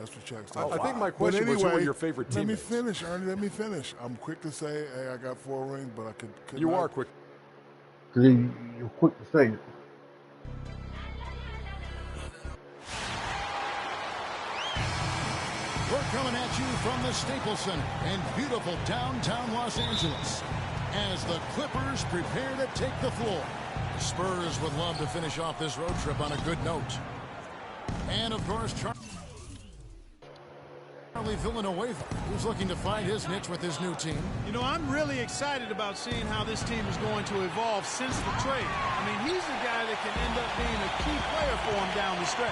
That's what checks. I think my question was, who are your favorite teammates? Let me finish, Ernie. Let me finish. I'm quick to say, hey, I got 4 rings, but I could You not. are quick. You're quick to say it. We're coming at you from the Staples Center in beautiful downtown Los Angeles as the Clippers prepare to take the floor. Spurs would love to finish off this road trip on a good note. And, of course, Charlie Villanueva, who's looking to find his niche with his new team. You know, I'm really excited about seeing how this team is going to evolve since the trade. I mean, he's the guy that can end up being a key player for him down the stretch.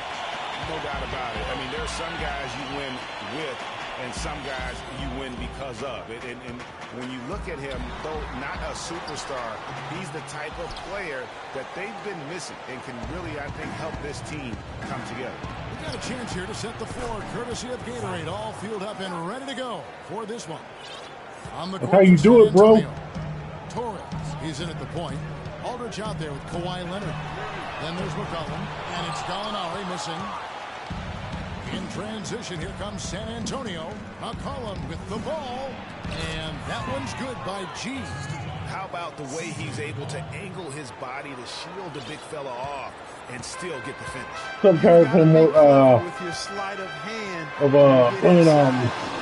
No doubt about it. I mean, there's some guys you win with and some guys you win because of. And when you look at him, though not a superstar, he's the type of player that they've been missing and can really, I think, help this team come together. We got a chance here to set the floor, courtesy of Gatorade, all fueled up and ready to go for this one. On the court, how you do it, bro. Torres, he's in at the point. Aldridge out there with Kawhi Leonard. Then there's McCollum, and it's Gallinari missing. In transition, here comes San Antonio. McCollum with the ball, and that one's good by G. How about the way he's able to angle his body to shield the big fella off and still get the finish? Some kind of more with your sleight of hand of and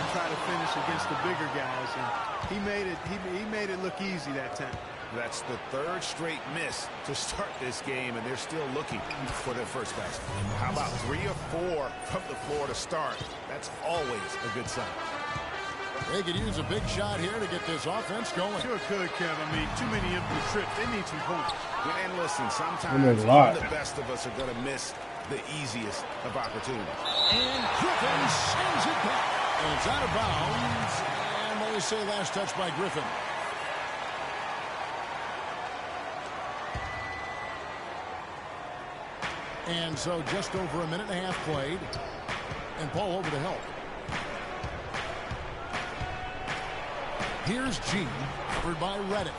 try to finish against the bigger guys, and he made it look easy that time. That's the 3rd straight miss to start this game, and they're still looking for their first basket. How about 3 or 4 from the floor to start? That's always a good sign. They could use a big shot here to get this offense going. Sure could, Kevin. I mean, too many empty trips. They need some points. And listen, sometimes even the best of us are going to miss the easiest of opportunities. And Griffin sends it back. And it's out of bounds. And they say last touch by Griffin. And so just over a minute and a half played. And Paul over to help. Here's G, covered by Reddick.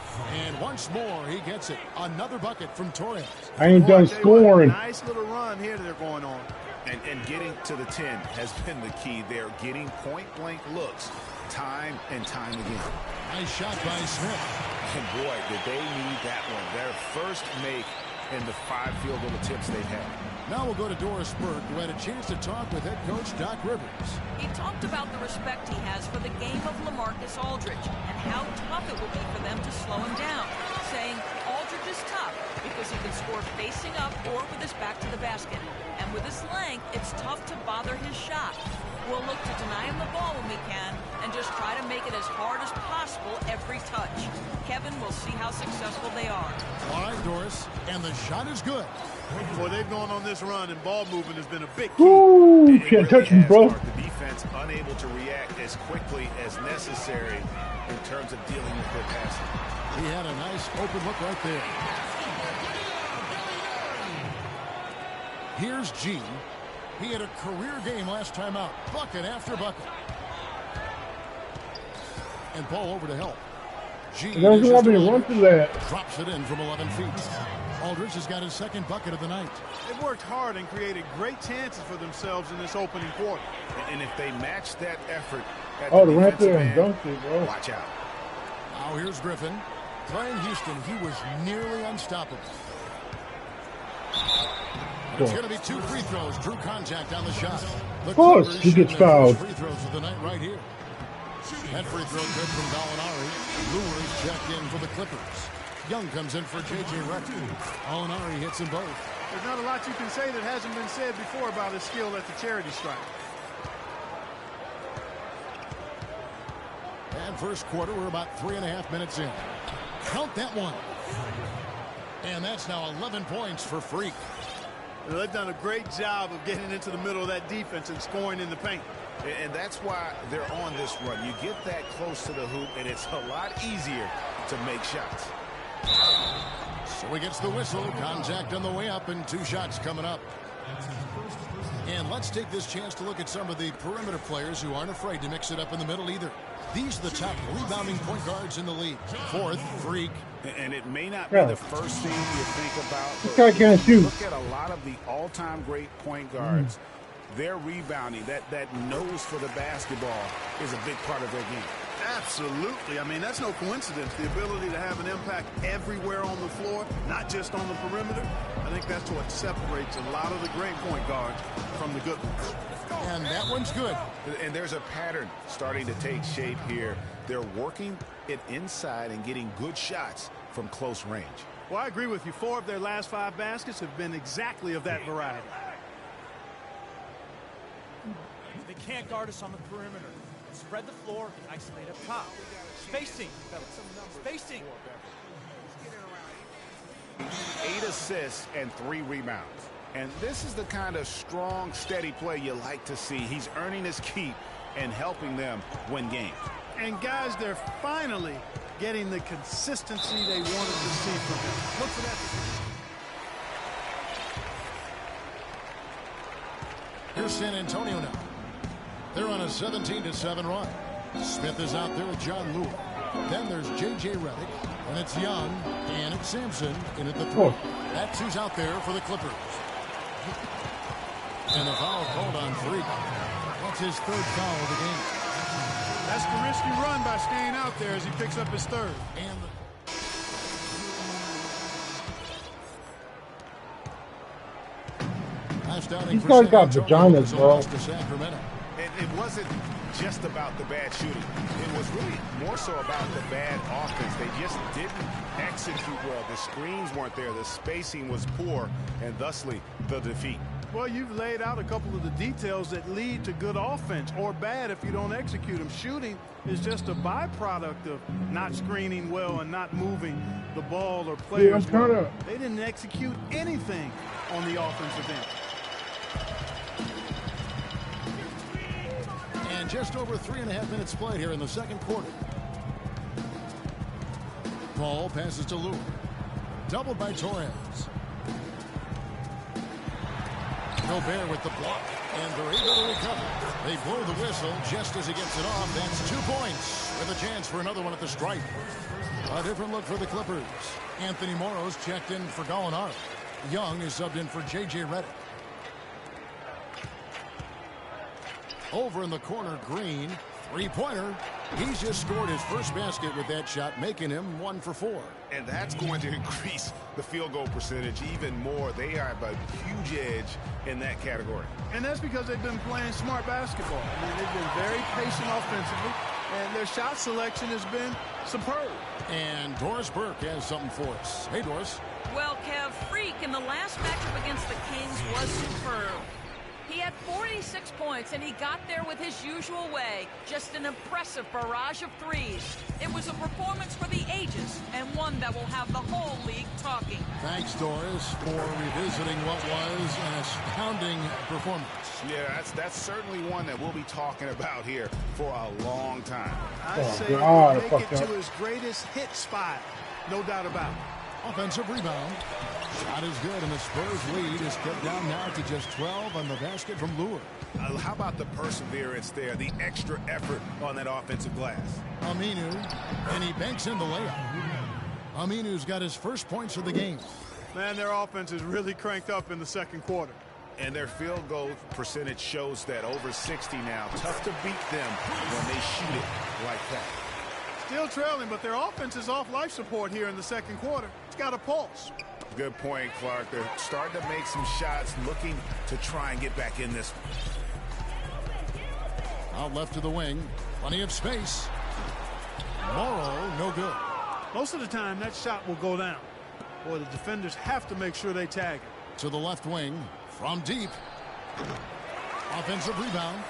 And once more, he gets it. Another bucket from Torres. I ain't done scoring. Nice little run here they're going on. And getting to the 10 has been the key. They're getting point-blank looks time and time again. Nice shot by Smith. And boy, did they need that one. Their first make in the 5 field goal attempts they've had. Now we'll go to Doris Burke, who had a chance to talk with head coach Doc Rivers. He talked about the respect he has for the game of Lamarcus Aldridge and how tough it will be for them to slow him down, saying Aldridge is tough because he can score facing up or with his back to the basket. And with his length, it's tough to bother his shot. We'll look to deny him the ball when we can and just try to make it as hard as possible every touch. Kevin, we'll see how successful they are. All right, Doris, and the shot is good. Boy, they've gone on this run, and ball movement has been a big key. Ooh, can't touch me, bro. The defense unable to react as quickly as necessary in terms of dealing with their passing. He had a nice open look right there. Here's G. He had a career game last time out. Bucket after bucket. And Paul over to help. G doesn't want me to run through that. Drops it in from 11 feet. Aldridge has got his 2nd bucket of the night. They've worked hard and created great chances for themselves in this opening quarter. And if they match that effort at the defensive right there and end, dunked it, bro. watch out. Now here's Griffin. Playing Houston, he was nearly unstoppable. It's going to be 2 free throws. Drew contact on the shot. Of course, he gets fouled. Free throws of the night right here. That free throw good from Gallinari. Lures checked in for the Clippers. Young comes in for J.J. Redick. Gallinari hits them both. There's not a lot you can say that hasn't been said before about his skill at the charity stripe. And first quarter, we're about 3.5 minutes in. Count that one. And that's now 11 points for Freak. They've done a great job of getting into the middle of that defense and scoring in the paint. And that's why they're on this run. You get that close to the hoop, and it's a lot easier to make shots. So he gets the whistle. Contact on the way up, and 2 shots coming up. And let's take this chance to look at some of the perimeter players who aren't afraid to mix it up in the middle either. These are the top rebounding point guards in the league. 4th, Freak. And it may not be the first thing you think about. This guy can't shoot. Look at a lot of the all-time great point guards. their rebounding, that nose for the basketball is a big part of their game. Absolutely. I mean, that's no coincidence. The ability to have an impact everywhere on the floor, not just on the perimeter. I think that's what separates a lot of the great point guards from the good ones. And that one's good. And there's a pattern starting to take shape here. They're working it inside and getting good shots from close range. Well, I agree with you. 4 of their last 5 baskets have been exactly of that variety. They can't guard us on the perimeter. Spread the floor and isolate up top. Spacing, fellas. Spacing. 8 assists and 3 rebounds. And this is the kind of strong, steady play you like to see. He's earning his keep and helping them win games. And guys, they're finally getting the consistency they wanted to see from him. Look for that. Here's San Antonio now. They're on a 17-7 run. Smith is out there with John Lewis. Then there's J.J. Redick, and it's Young, and it's Sampson in at the 3. That's who's out there for the Clippers. And the foul called on 3. That's his 3rd foul of the game. That's the risky run by staying out there as he picks up his 3rd. And these guys got vaginas, bro. It wasn't just about the bad shooting. It was really more so about the bad offense. They just didn't execute well. The screens weren't there. The spacing was poor, and thusly the defeat. Well, you've laid out a couple of the details that lead to good offense, or bad if you don't execute them. Shooting is just a byproduct of not screening well and not moving the ball or players. They didn't execute anything on the offensive end. And just over 3.5 minutes played here in the second quarter. Paul passes to Lewis. Doubled by Torres. Gobert with the block, and they're able to recover. They blow the whistle just as he gets it off. That's 2 points with a chance for another one at the stripe. A different look for the Clippers. Anthony Morrow's checked in for Gallinari. Young is subbed in for J.J. Redick. Over in the corner, Green, 3-pointer. He's just scored his first basket with that shot, making him 1 for 4. And that's going to increase the field goal percentage even more. They have a huge edge in that category. And that's because they've been playing smart basketball. I mean, they've been very patient offensively, and their shot selection has been superb. And Doris Burke has something for us. Hey, Doris. Well, Kev, Freak in the last matchup against the Kings was superb. He had 46 points, and he got there with his usual way. Just an impressive barrage of threes. It was a performance for the ages, and one that will have the whole league talking. Thanks, Doris, for revisiting what was an astounding performance. Yeah, that's certainly one that we'll be talking about here for a long time. I say he'll make it to his greatest hit spot. No doubt about it. Offensive rebound. Shot is good, and the Spurs lead is cut down now to just 12 on the basket from Lure. How about the perseverance there, the extra effort on that offensive glass? Aminu, and he banks in the layup. Aminu's got his first points of the game. Man, their offense is really cranked up in the second quarter. And their field goal percentage shows that over 60 now. Tough to beat them when they shoot it like that. Still trailing, but their offense is off life support here in the second quarter. It's got a pulse. Good point, Clark. They're starting to make some shots, looking to try and get back in this one. Out left to the wing. Plenty of space. Morrow, no good. Most of the time, that shot will go down. Boy, the defenders have to make sure they tag it. To the left wing. From deep. Offensive rebound.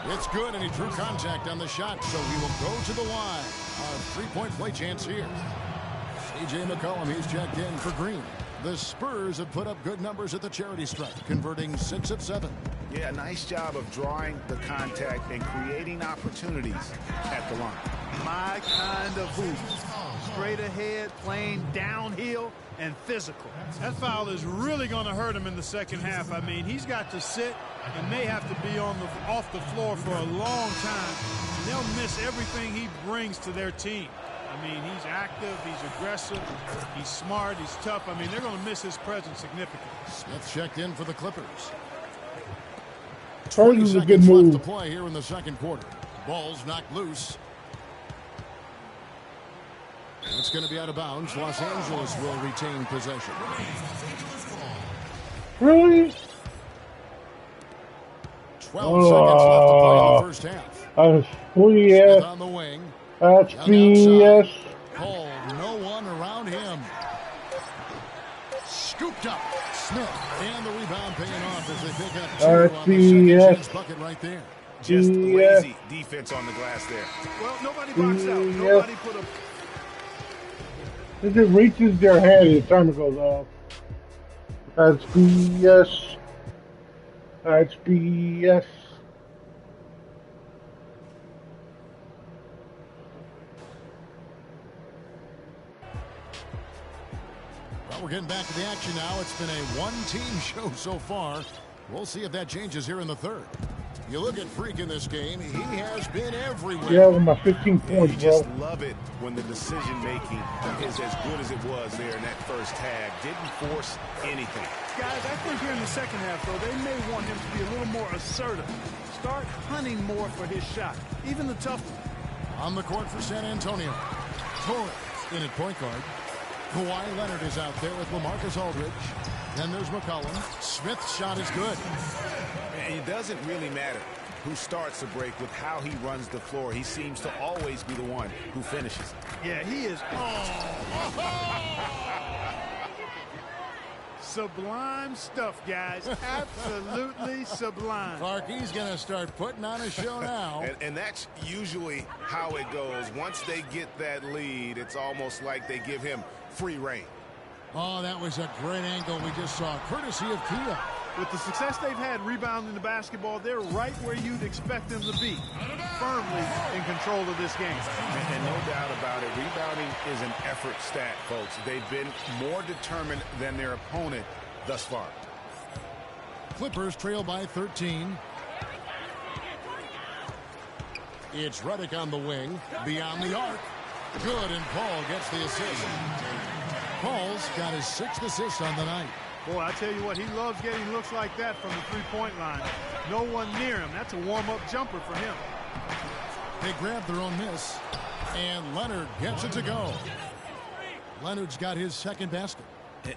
It's good, and he drew contact on the shot, so he will go to the line. A three-point play chance here. C.J. McCollum, he's checked in for Green. The Spurs have put up good numbers at the charity stripe, converting 6 of 7. Yeah, nice job of drawing the contact and creating opportunities at the line. My kind of hoop. Straight ahead, playing downhill, and physical. That foul is really going to hurt him in the second half. I mean, he's got to sit and may have to be off the floor for a long time. And they'll miss everything he brings to their team. I mean, he's active, he's aggressive, he's smart, he's tough. I mean, they're going to miss his presence significantly. Smith checked in for the Clippers. 20 seconds is a good left move. to play here in the second quarter. Ball's knocked loose. It's going to be out of bounds. Los Angeles will retain possession. Really? 12 seconds left to play in the first half. That's Smith on the wing. That's Young BS. outside. Cole, no one around him. Scooped up. Smith, and the rebound paying off as they pick up two on the second chance bucket right there. Just lazy defense on the glass there. Well, nobody boxed out. Nobody put a... If it reaches their head, the timer goes off. That's BS. That's BS. Well, we're getting back to the action now. It's been a one-team show so far. We'll see if that changes here in the third. You look at Freak in this game, he has been everywhere. Yeah, with my 15 points, you bro. just love it when the decision-making is as good as it was there in that first tag. Didn't force anything. Guys, I think here in the second half, though, they may want him to be a little more assertive. Start hunting more for his shot, even the tough one. On the court for San Antonio. Torres in at point guard. Kawhi Leonard is out there with Lamarcus Aldridge. Then there's McCollum. Smith's shot is good. And it doesn't really matter who starts the break with how he runs the floor. He seems to always be the one who finishes. Yeah, he is. Sublime stuff, guys. Absolutely sublime. Clark, he's going to start putting on a show now. And that's usually how it goes. Once they get that lead, it's almost like they give him free reign. Oh, that was a great angle we just saw, courtesy of Kia. With the success they've had rebounding the basketball, they're right where you'd expect them to be, firmly in control of this game. And no doubt about it, rebounding is an effort stat, folks. They've been more determined than their opponent thus far. Clippers trail by 13. It's Redick on the wing, beyond the arc. Good, and Paul gets the assist. Paul's got his 6th assist on the night. Boy, I tell you what, he loves getting looks like that from the three-point line. No one near him. That's a warm-up jumper for him. They grab their own miss, and Leonard gets it to go. Leonard's got his 2nd basket.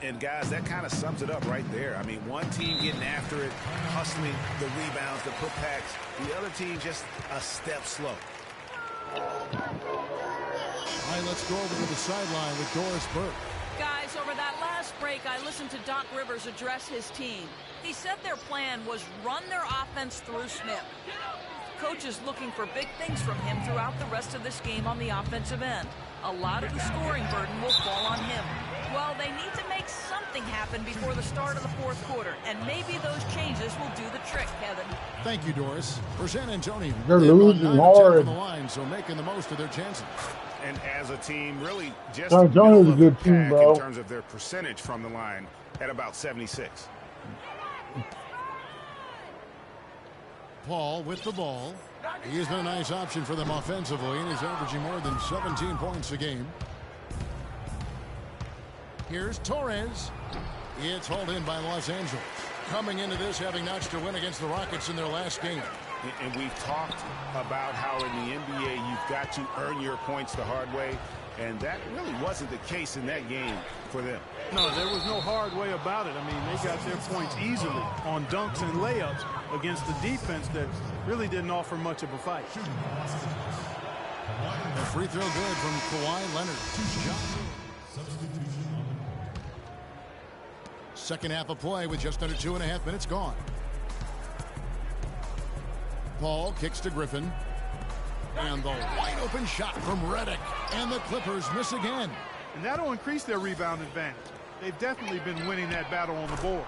And guys, that kind of sums it up right there. I mean, one team getting after it, hustling the rebounds, the putbacks. The other team just a step slow. All right, let's go over to the sideline with Doris Burke. Guys, over that last break, I listened to Doc Rivers address his team. He said their plan was run their offense through Smith. Coach is looking for big things from him throughout the rest of this game on the offensive end. A lot of the scoring burden will fall on him. Well, they need to make something happen before the start of the fourth quarter, and maybe those changes will do the trick, Kevin. Thank you, Doris. For San Antonio, they're losing hard. The line, so making the most of their chances. And as a team, really just San Antonio's a good team, bro. In terms of their percentage from the line at about 76. Paul with the ball. He has been a nice option for them offensively, and he's averaging more than 17 points a game. Here's Torres. It's hauled in by Los Angeles. Coming into this, having notched a win against the Rockets in their last game. And we've talked about how in the NBA you've got to earn your points the hard way, and that really wasn't the case in that game for them. No, there was no hard way about it. I mean, they got their points easily on dunks and layups against the defense that really didn't offer much of a fight. A free throw good from Kawhi Leonard. Second half of play with just under 2.5 minutes gone. Paul kicks to Griffin. And the wide open shot from Redick. And the Clippers miss again. And that'll increase their rebound advantage. They've definitely been winning that battle on the board.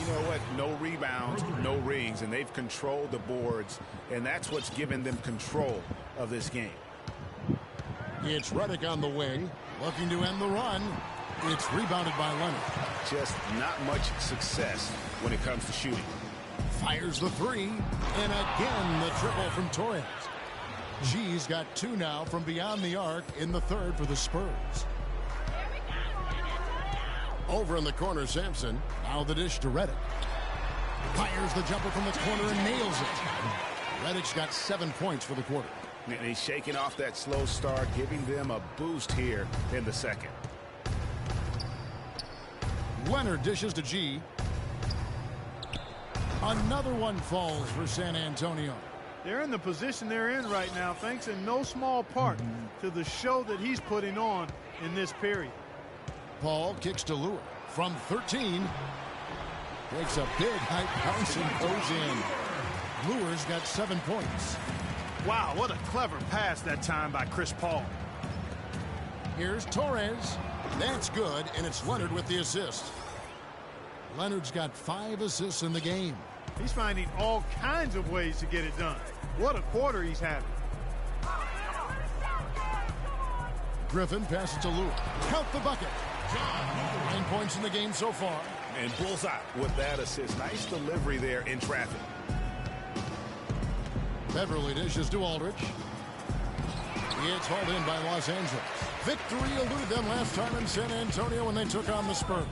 You know what? No rebounds, no rings, and they've controlled the boards, and that's what's given them control of this game. It's Redick on the wing, looking to end the run. It's rebounded by Leonard. Just not much success when it comes to shooting. Fires the three, and again the triple from Torres. G's got 2 now from beyond the arc in the third for the Spurs. Over in the corner, Sampson. Now the dish to Redick. Fires the jumper from the corner and nails it. Redick's got 7 points for the quarter. And he's shaking off that slow start, giving them a boost here in the second. Leonard dishes to G. Another one falls for San Antonio. They're in the position they're in right now, thanks in no small part to the show that he's putting on in this period. Paul kicks to Lure from 13. Takes a big high bounce and goes in. Lure's got 7 points. Wow, what a clever pass that time by Chris Paul. Here's Torres. That's good, and it's Leonard with the assist. Leonard's got 5 assists in the game. He's finding all kinds of ways to get it done. What a quarter he's having. Griffin passes to Lure. Count the bucket. 9 points in the game so far. And bullseye with that assist. Nice delivery there in traffic. Beverly dishes to Aldridge. It's hauled in by Los Angeles. Victory eluded them last time in San Antonio when they took on the Spurs.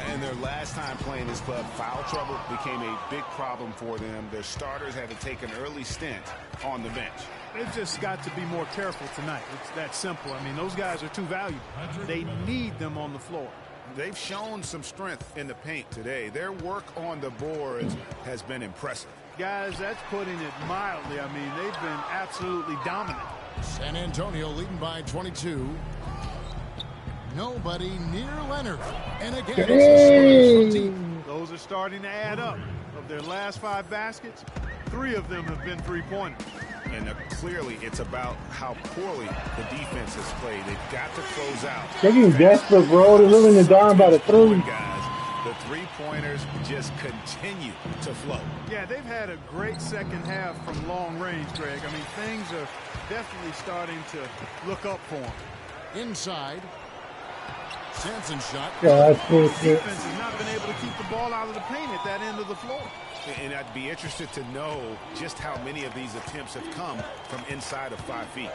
And their last time playing this club, foul trouble became a big problem for them. Their starters had to take an early stint on the bench. They've just got to be more careful tonight. It's that simple. I mean, those guys are too valuable. They need them on the floor. They've shown some strength in the paint today. Their work on the boards has been impressive. Guys, that's putting it mildly. I mean, they've been absolutely dominant. San Antonio leading by 22. Nobody near Leonard. And again, it's the Spurs team. Those are starting to add up. Of their last 5 baskets, 3 of them have been three-pointers. And clearly, it's about how poorly the defense has played. They've got to close out. They're getting desperate, bro. They're losing it down by the 3. Guys, the three-pointers just continue to flow. Yeah, they've had a great second half from long range, Greg. I mean, things are definitely starting to look up for them. Inside. Sampson's shot. Yeah, that's cool. Defense has not been able to keep the ball out of the paint at that end of the floor. And I'd be interested to know just how many of these attempts have come from inside of 5 feet.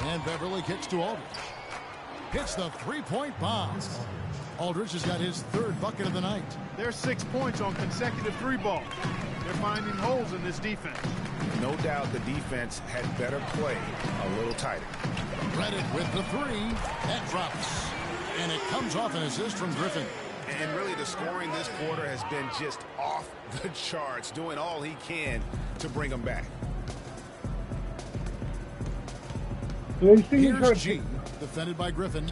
And Beverly kicks to Aldridge. Hits the three-point bomb. Aldridge has got his 3rd bucket of the night. There's 6 points on consecutive 3 balls. They're finding holes in this defense. No doubt the defense had better play a little tighter. Redick with the 3. That drops. And it comes off an assist from Griffin. And really the scoring this quarter has been just off the charts, doing all he can to bring them back. Here's G, defended by Griffin.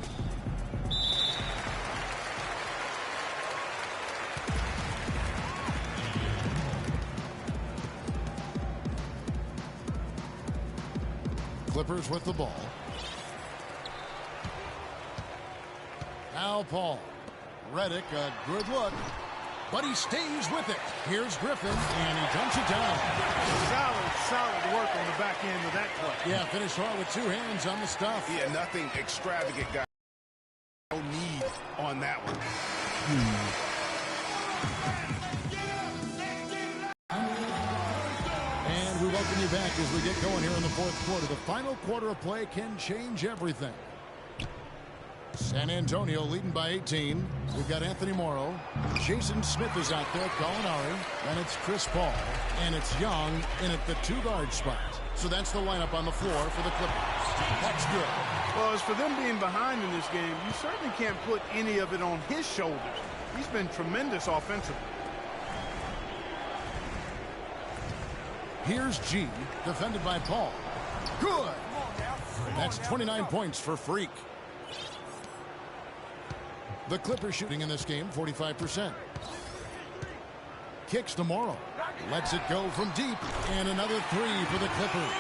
Clippers with the ball. Now Paul. Redick, a good look, but he stays with it. Here's Griffin, and he dumps it down. Solid work on the back end of that play. Yeah, finished hard with 2 hands on the stuff. Yeah, nothing extravagant, guys. No need on that one. And we welcome you back as we get going here in the 4th quarter. The final quarter of play can change everything. San Antonio leading by 18. We've got Anthony Morrow. Jason Smith is out there. Gallinari. And it's Chris Paul. And it's Young in at the 2-guard spot. So that's the lineup on the floor for the Clippers. That's good. Well, as for them being behind in this game, you certainly can't put any of it on his shoulders. He's been tremendous offensively. Here's G, defended by Paul. Good. That's 29 points for Freak. The Clippers shooting in this game, 45%. Kicks to Morrow. Lets it go from deep. And another 3 for the Clippers.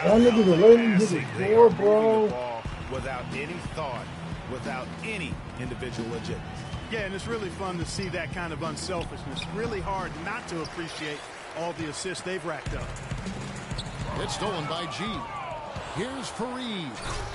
Under the lane to the floor, bro. Without any thought, without any individual agenda. Yeah, and it's really fun to see that kind of unselfishness. Really hard not to appreciate all the assists they've racked up. It's stolen by G. Here's Fareed.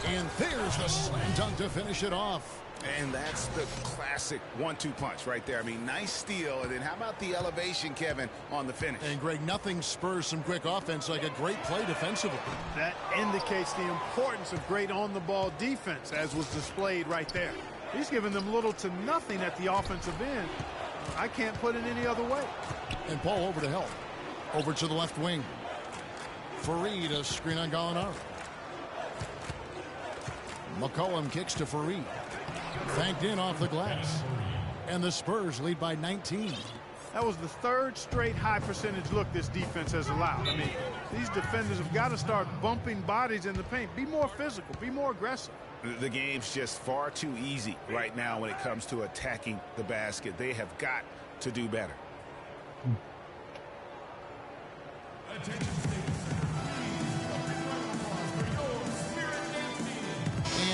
And there's the slam dunk to finish it off. And that's the classic 1-2 punch right there. I mean, nice steal. And then how about the elevation, Kevin, on the finish? And, Greg, nothing spurs some quick offense like a great play defensively. That indicates the importance of great on-the-ball defense, as was displayed right there. He's given them little to nothing at the offensive end, I can't put it any other way. And Paul over to help. Over to the left wing. Fareed, a screen on Gallinari. McCollum kicks to Fareed. Banked in off the glass. And the Spurs lead by 19. That was the third straight high percentage look this defense has allowed. I mean, these defenders have got to start bumping bodies in the paint. Be more physical. Be more aggressive. The game's just far too easy right now when it comes to attacking the basket. They have got to do better. And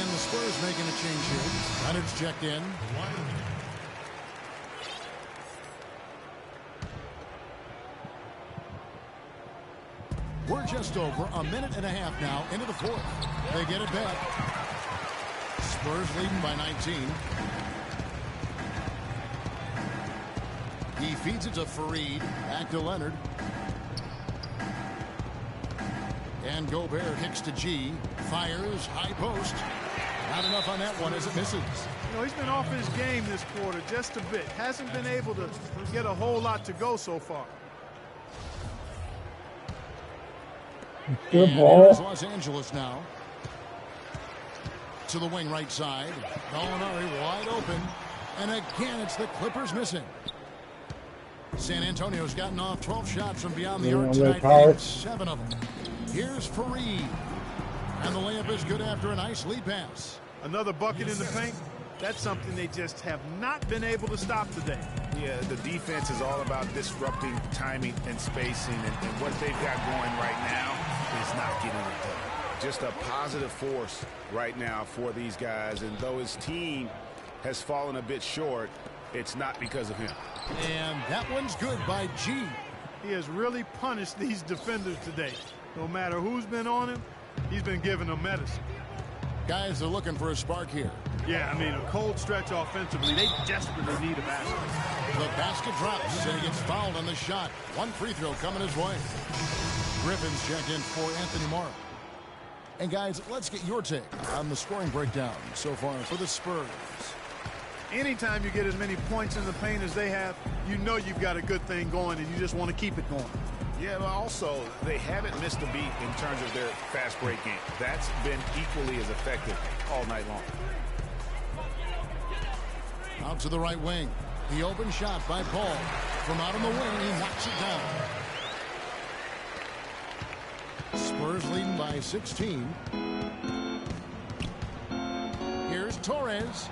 the Spurs making a change here. Leonard's checked in. We're just over a minute and a half now into the fourth. They get it back. Spurs leading by 19. He feeds it to Fareed. Back to Leonard. And Gobert kicks to G. Fires. High post. Not enough on that one as it misses. You know, he's been off his game this quarter just a bit. Hasn't been able to get a whole lot to go so far. Good ball. There's Los Angeles now. To the wing right side. Gallinari wide open. And again, it's the Clippers missing. San Antonio's gotten off 12 shots from beyond the arc tonight, and 7 of them. Here's Fareed. And the layup is good after a nice lead pass. Another bucket in the paint. That's something they just have not been able to stop today. Yeah, the defense is all about disrupting timing and spacing, and what they've got going right now is not getting it done. Just a positive force right now for these guys, and though his team has fallen a bit short, it's not because of him. And that one's good by G. He has really punished these defenders today. No matter who's been on him, he's been giving them medicine. Guys are looking for a spark here. Yeah, I mean, a cold stretch offensively. They desperately need a basket. The basket drops, and he gets fouled on the shot. One free throw coming his way. Griffin's checked in for Anthony Morrow. And guys, let's get your take on the scoring breakdown so far for the Spurs. Anytime you get as many points in the paint as they have, you know you've got a good thing going, and you just want to keep it going. Yeah, but also, they haven't missed a beat in terms of their fast break game. That's been equally as effective all night long. Out to the right wing. The open shot by Paul. From out on the wing, he knocks it down. Spurs leading by 16. Here's Torres.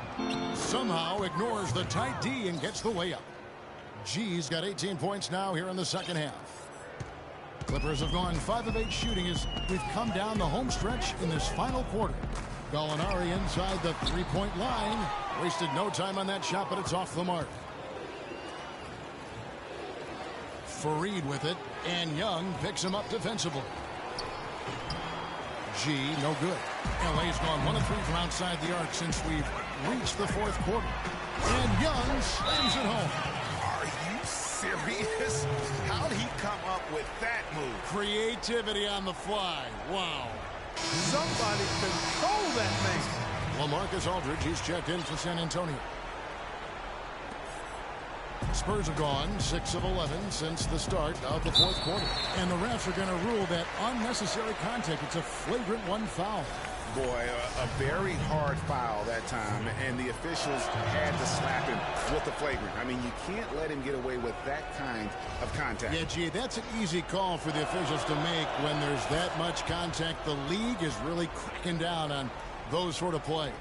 Somehow ignores the tight D and gets the layup. G's got 18 points now here in the second half. Clippers have gone 5 of 8 shooting as we've come down the home stretch in this final quarter. Gallinari inside the three-point line. Wasted no time on that shot, but it's off the mark. Fareed with it, and Young picks him up defensively. G, no good. LA's gone 1 of 3 from outside the arc since we've reached the fourth quarter. And Young slams it home. Are you serious? How did he come up with that move? Creativity on the fly. Wow. Somebody control that thing. Lamarcus Aldridge, he's checked in for San Antonio. Spurs have gone 6 of 11 since the start of the fourth quarter. And the refs are going to rule that unnecessary contact. It's a flagrant 1 foul. Boy, a very hard foul that time, and the officials had to slap him with the flagrant. I mean, you can't let him get away with that kind of contact. Yeah, gee, that's an easy call for the officials to make when there's that much contact. The league is really cracking down on those sort of plays.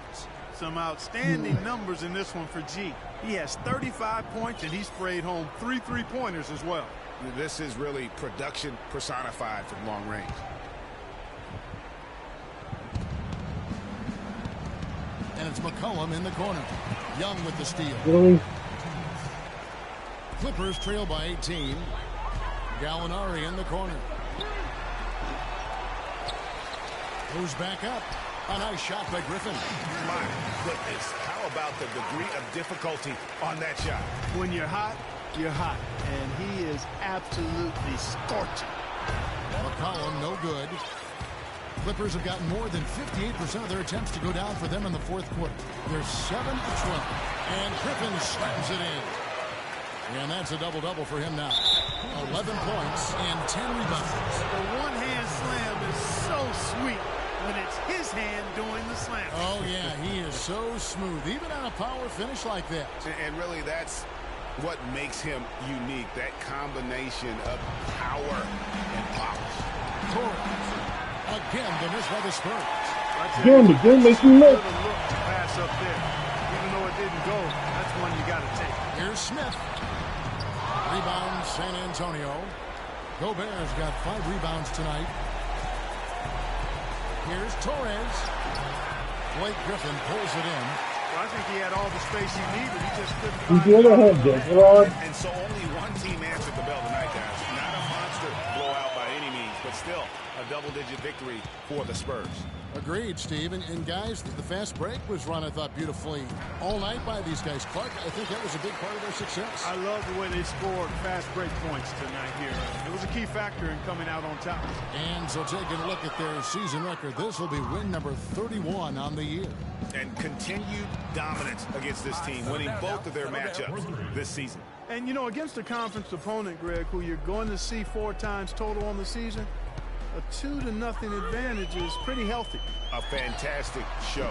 Some outstanding numbers in this one for G. He has 35 points, and he sprayed home 3 3-pointers as well. This is really production personified from long range. And it's McCollum in the corner. Young with the steal. Really? Clippers trail by 18. Gallinari in the corner. Goes back up. A nice shot by Griffin. My goodness. How about the degree of difficulty on that shot? When you're hot, you're hot. And he is absolutely scorching. McCollum, no good. Clippers have gotten more than 58% of their attempts to go down for them in the fourth quarter. They're 7 of 12. And Griffin slams it in. And that's a double-double for him now. 11 points and 10 rebounds. The one-hand slam is so sweet when it's his hand doing the slam. Oh, yeah, he is so smooth, even on a power finish like that. And really, that's what makes him unique, that combination of power and polish. Torres. Again, the miss by the Spurs. Again, the game makes me look. Pass up there. Even though it didn't go, that's one you got to take. Here's Smith. Rebound, San Antonio. Gobert's got 5 rebounds tonight. Here's Torres. Blake Griffin pulls it in. Well, I think he had all the space he needed. He just couldn't He's find the other hand, Gerard. And so only one team answered the bell tonight, guys. Not a monster blowout by any means, but still a double-digit victory for the Spurs. Agreed, Steve. And guys, the fast break was run, I thought, beautifully all night by these guys. Clark, I think that was a big part of their success. I love the way they scored fast break points tonight here. It was a key factor in coming out on top. And so taking a look at their season record, this will be win number 31 on the year. And continued dominance against this team, winning both of their matchups this season. And, you know, against a conference opponent, Greg, who you're going to see 4 times total on the season, a 2-0 advantage is pretty healthy. A fantastic show.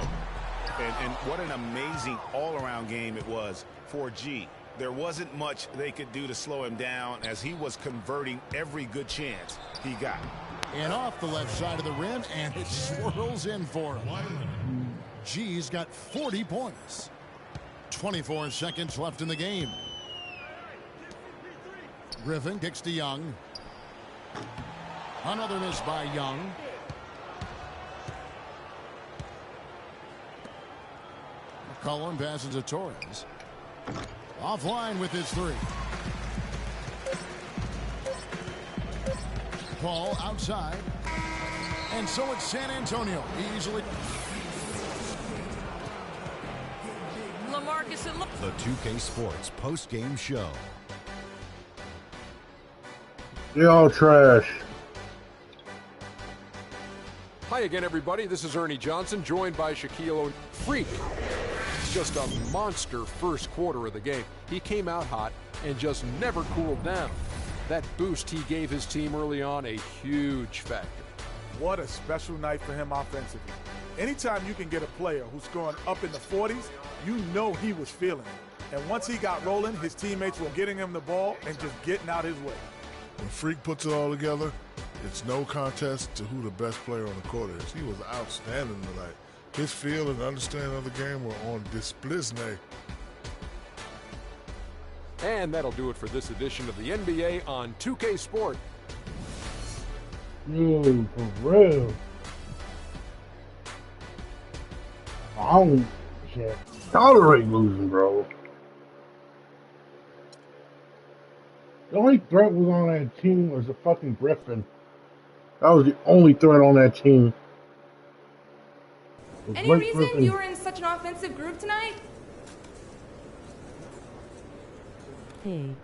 And what an amazing all-around game it was for G. There wasn't much they could do to slow him down as he was converting every good chance he got. And off the left side of the rim, and it swirls in for him. G's got 40 points. 24 seconds left in the game. Griffin kicks to Young. Another miss by Young. McCollum passes to Torres. Offline with his 3. Paul outside. And so it's San Antonio. Easily. Lamarcus and The 2K Sports post-game show. They're all trash. Hi again, everybody. This is Ernie Johnson, joined by Shaquille Freak. Just a monster first quarter of the game. He came out hot and just never cooled down. That boost he gave his team early on, a huge factor. What a special night for him offensively. Anytime you can get a player who's scoring up in the 40s, you know he was feeling it. And once he got rolling, his teammates were getting him the ball and just getting out his way. When Freak puts it all together, it's no contest to who the best player on the court is. He was outstanding tonight. His feel and understanding of the game were on display. And that'll do it for this edition of the NBA on 2K Sport. Dude, for real. I don't can't tolerate losing, bro. The only threat was on that team was the fucking Griffin. That was the only threat on that team. Any reason you were in such an offensive group tonight? Hey.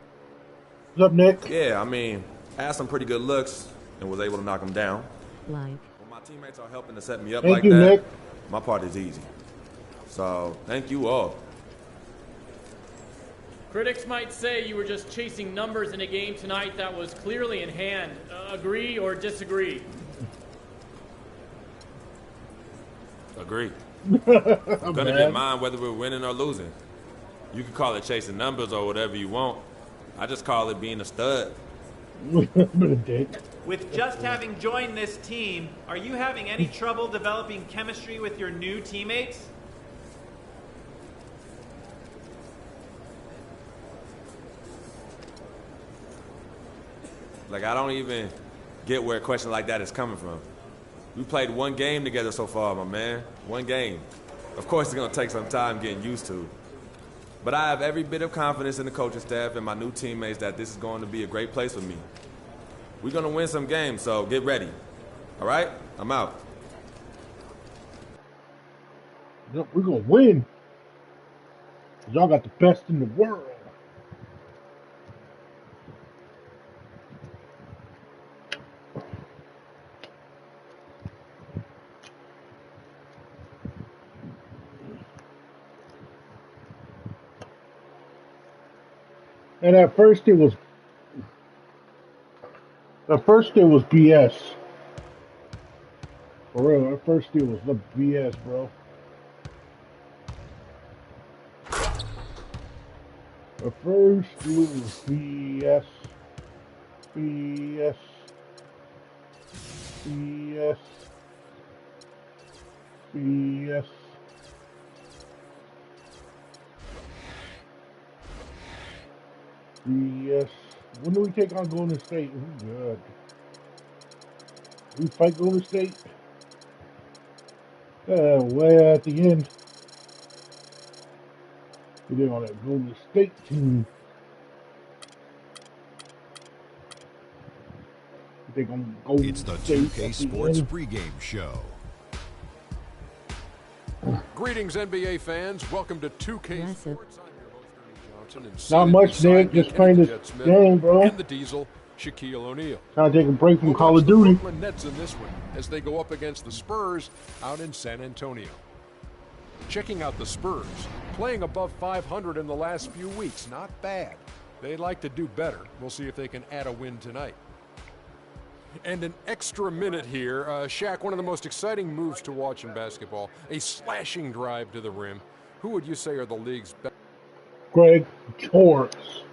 What's up, Nick? Yeah, I mean, I had some pretty good looks and was able to knock them down. Live. When my teammates are helping to set me up Thank like you, that, Nick. my part is easy. So, thank you all. Critics might say you were just chasing numbers in a game tonight that was clearly in hand. Agree or disagree? Agree. I'm gonna get mine whether we're winning or losing. You can call it chasing numbers or whatever you want. I just call it being a stud. With just having joined this team, are you having any trouble developing chemistry with your new teammates? Like, I don't even get where a question like that is coming from. We played one game together so far, my man. One game. Of course, it's going to take some time getting used to. But I have every bit of confidence in the coaching staff and my new teammates that this is going to be a great place for me. We're going to win some games, so get ready. All right? I'm out. We're going to win. Y'all got the best in the world. And at first it was BS. For real, at first it was the BS, bro. At first it was BS. BS. BS. BS. BS. When do we take on Golden State? We good. We fight Golden State. Way at the end. We did on that Golden State team. We take on Golden It's the State 2K Sports pregame show. Greetings, NBA fans. Welcome to 2K Sports. I'm your host, Ernie Johnson. And Not much, Nick. Just playing this game, bro. And the Diesel, Shaquille O'Neal. Trying to take a break from We'll Call of watch the Duty. Brooklyn Nets in this one as they go up against the Spurs out in San Antonio. Checking out the Spurs, playing above 500 in the last few weeks. Not bad. They'd like to do better. We'll see if they can add a win tonight. And an extra minute here. Shaq, one of the most exciting moves to watch in basketball, a slashing drive to the rim. Who would you say are the league's best? Greg Torres.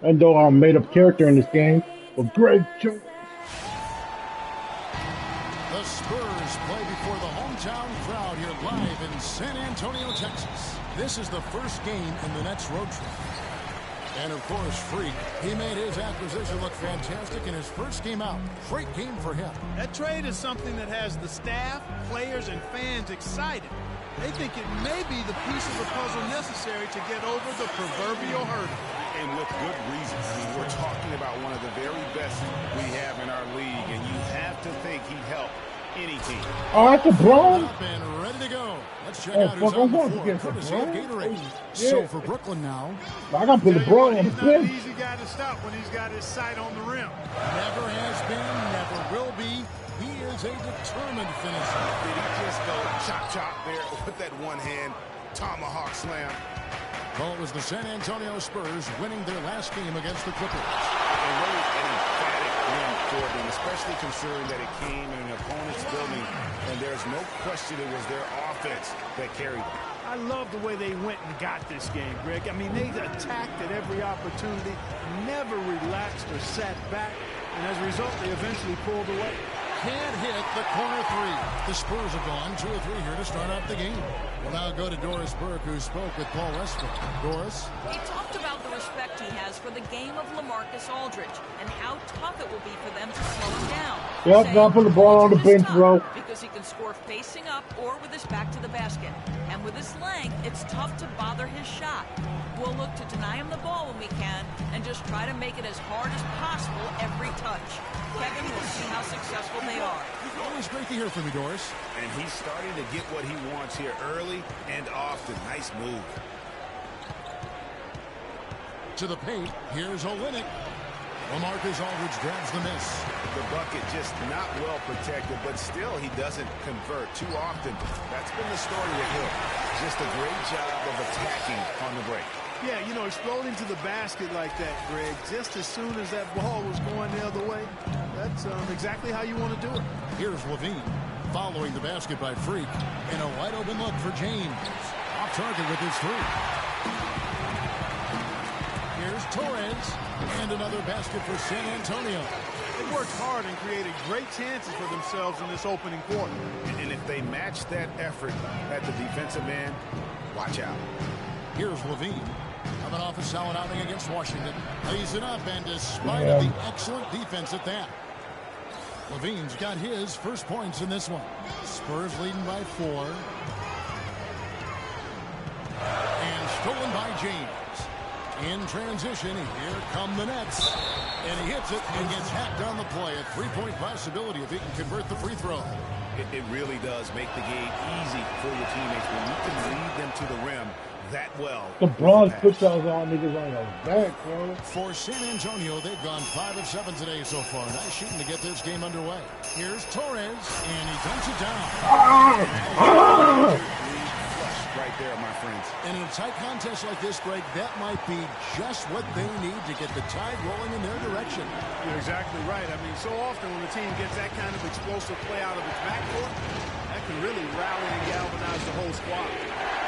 And though I'm a made-up character in this game, but Greg Torres. The Spurs play before the hometown crowd here live in San Antonio, Texas. This is the first game in the Nets road trip. And of course, Freak, he made his acquisition look fantastic in his first game out. Great game for him. That trade is something that has the staff, players, and fans excited. They think it may be the piece of the puzzle necessary to get over the proverbial hurdle. And with good reason. I mean, we're talking about one of the very best we have in our league, and you have to think he'd help any team. Oh, that's a Braun? And ready to go. Let's check out who's on the floor. Courtesy of Gatorade. So for Brooklyn now. I got to put the Braun on the He's not an bench. easy guy to stop when he's got his sight on the rim. Never has been, never will be. He is a determined finisher. Did he just go chop there with that one-hand tomahawk slam? Well, it was the San Antonio Spurs winning their last game against the Clippers. And really an emphatic win for them, especially considering that it came in an opponent's building, and there's no question it was their offense that carried them. I love the way they went and got this game, Greg. I mean, they attacked at every opportunity, never relaxed or sat back, and as a result, they eventually pulled away. Can't hit the corner three. The Spurs have gone 2 or 3 here to start out the game. We'll now go to Doris Burke, who spoke with Paul Westbrook. Doris? He talked about the respect he has for the game of Lamarcus Aldridge and how tough it will be for them to slow him down. Yep, not put the ball on the bench, bro. Because he can score facing up or with his back to the basket. And with his length, it's tough to bother his shot. We'll look to deny him the ball when we can and just try to make it as hard as possible every touch. Kevin, we'll see how successful they are. Always great to hear from you, Doris. And he's starting to get what he wants here early and often. Nice move. To the paint, here's Olynyk. Lamarcus Aldridge grabs the miss. The bucket just not well protected, but still he doesn't convert too often. That's been the story with him. Just a great job of attacking on the break. Yeah, you know, exploding to the basket like that, Greg, just as soon as that ball was going the other way, that's exactly how you want to do it. Here's Levine, following the basket by Freak, and a wide-open look for James. Off target with his three. Here's Torres, and another basket for San Antonio. They worked hard and created great chances for themselves in this opening quarter. And if they match that effort at the defensive end, watch out. Here's Levine. Coming off a solid outing against Washington. Lays it up, and despite the excellent defense at that, Levine's got his first points in this one. Spurs leading by 4. And stolen by James. In transition, here come the Nets. And he hits it and gets hacked on the play. A 3-point possibility if he can convert the free throw. It really does make the game easy for your teammates when you can lead them to the rim that well. The Bronze puts those on niggas on the back, bro. For San Antonio, they've gone 5 of 7 today so far. Nice shooting to get this game underway. Here's Torres, and he dunks it down. right there, my friends. And in a tight contest like this, Greg, that might be just what they need to get the tide rolling in their direction. You're exactly right. I mean, so often when the team gets that kind of explosive play out of its backcourt, that can really rally and galvanize the whole squad.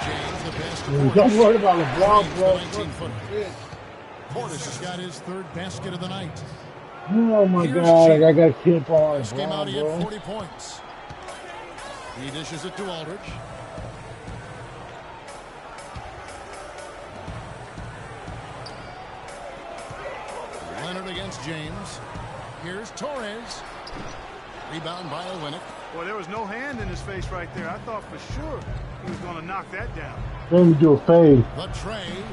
James, the best. Don't worry about LeBron, bro. 19-footer. Portis has got his third basket of the night. Oh my God, I got killed by This game out, he LeBron, had bro. 40 points. He dishes it to Aldridge. Leonard against James. Here's Torres. Rebound by Olynyk. Boy, there was no hand in his face right there. I thought for sure he was going to knock that down. Let me do a fade. The tray.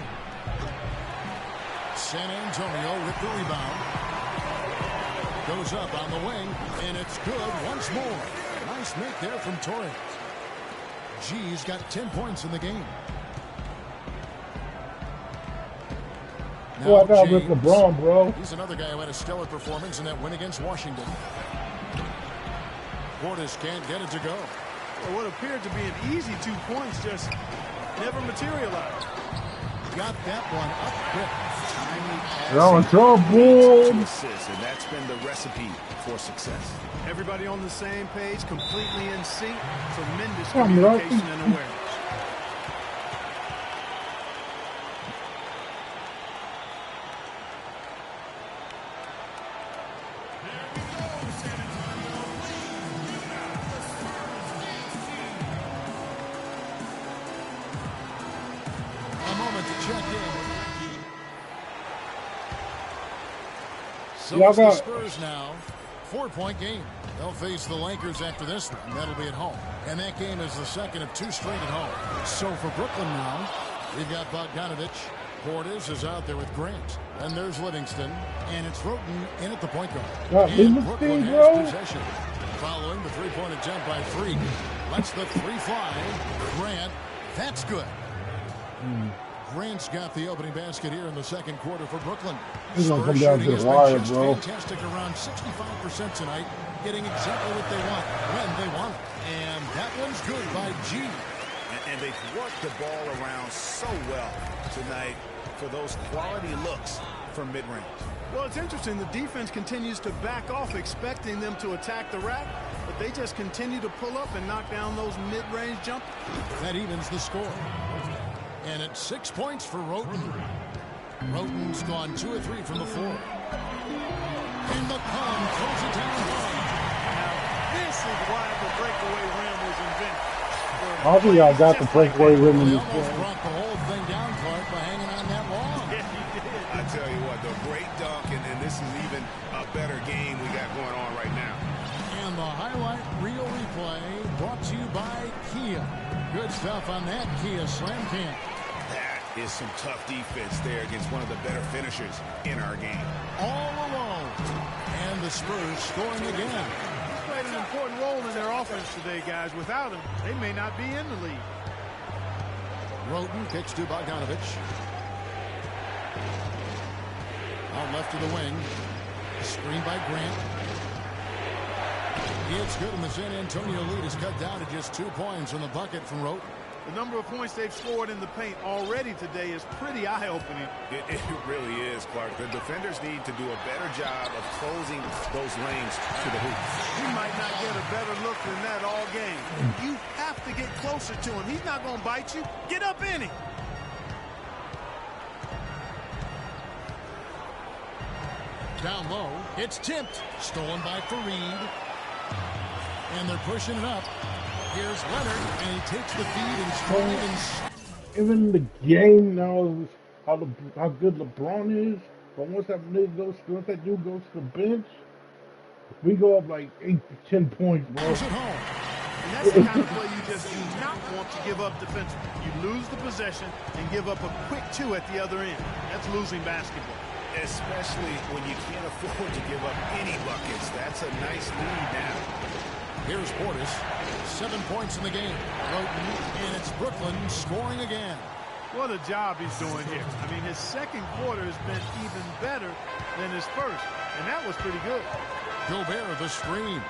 San Antonio with the rebound. Goes up on the wing, and it's good once more. Nice make there from Torres. G's got 10 points in the game. Oh, I thought it was LeBron, bro. He's another guy who had a stellar performance in that win against Washington. Portis can't get it to go. Well, what appeared to be an easy 2 points just never materialized. Got that one up quick. They're in trouble. Assists, and that's been the recipe for success. Everybody on the same page, completely in sync. Tremendous Come on, communication and awareness. So it's the Spurs now. 4-point game. They'll face the Lakers after this one. That'll be at home. And that game is the second of 2 straight at home. So for Brooklyn now, we've got Bogdanovic. Portis is out there with Grant. And there's Livingston. And it's Roten in at the point guard. And Brooklyn has possession. Following the three-point attempt by Freak. Lets the three fly. Grant. That's good. Grant's got the opening basket here in the second quarter for Brooklyn. He's gonna come down to the wire, bro. Fantastic, around 65% tonight, getting exactly what they want when they want it. And that one's good by G. And they've worked the ball around so well tonight for those quality looks from mid-range. Well, it's interesting. The defense continues to back off, expecting them to attack the rack, but they just continue to pull up and knock down those mid-range jumpers. That evens the score. And it's 6 points for Roten. Roten's gone 2 of 3 from the floor. And the Palm throws it down hard. Now, this is why the breakaway rim was invented. I think I got the breakaway rim in He this almost game. brought the whole thing down, Clark, by hanging on that long. Yeah, he did. I tell you what, the great dunk, and this is even a better game we got going on right now. And the highlight reel replay brought to you by Kia. Good stuff on that Kia Slam Cam. That is some tough defense there against one of the better finishers in our game. All alone. And the Spurs scoring again. He played an important role in their offense today, guys. Without him, they may not be in the lead. Roten kicks to Bogdanovic. Out left to the wing. Screen by Grant. It's good, and the San Antonio lead is cut down to just 2 points on the bucket from Roten. The number of points they've scored in the paint already today is pretty eye-opening. It really is, Clark. The defenders need to do a better job of closing those lanes to the hoop. You might not get a better look than that all game. You have to get closer to him. He's not going to bite you. Get up in him. Down low, it's tipped. Stolen by Fareed. And they're pushing it up. Here's Leonard, and he takes the feed and strong. Even the game knows how good LeBron is. But once that dude goes to the bench, we go up like 8 to 10 points, bro. At home. And that's the kind of play you just do not want to give up defensively. You lose the possession and give up a quick 2 at the other end. That's losing basketball. Especially when you can't afford to give up any buckets. That's a nice lead now. Here's Portis. 7 points in the game. Roten, and it's Brooklyn scoring again. What a job he's doing here. I mean, his second quarter has been even better than his first, and that was pretty good. Gobert, the screen.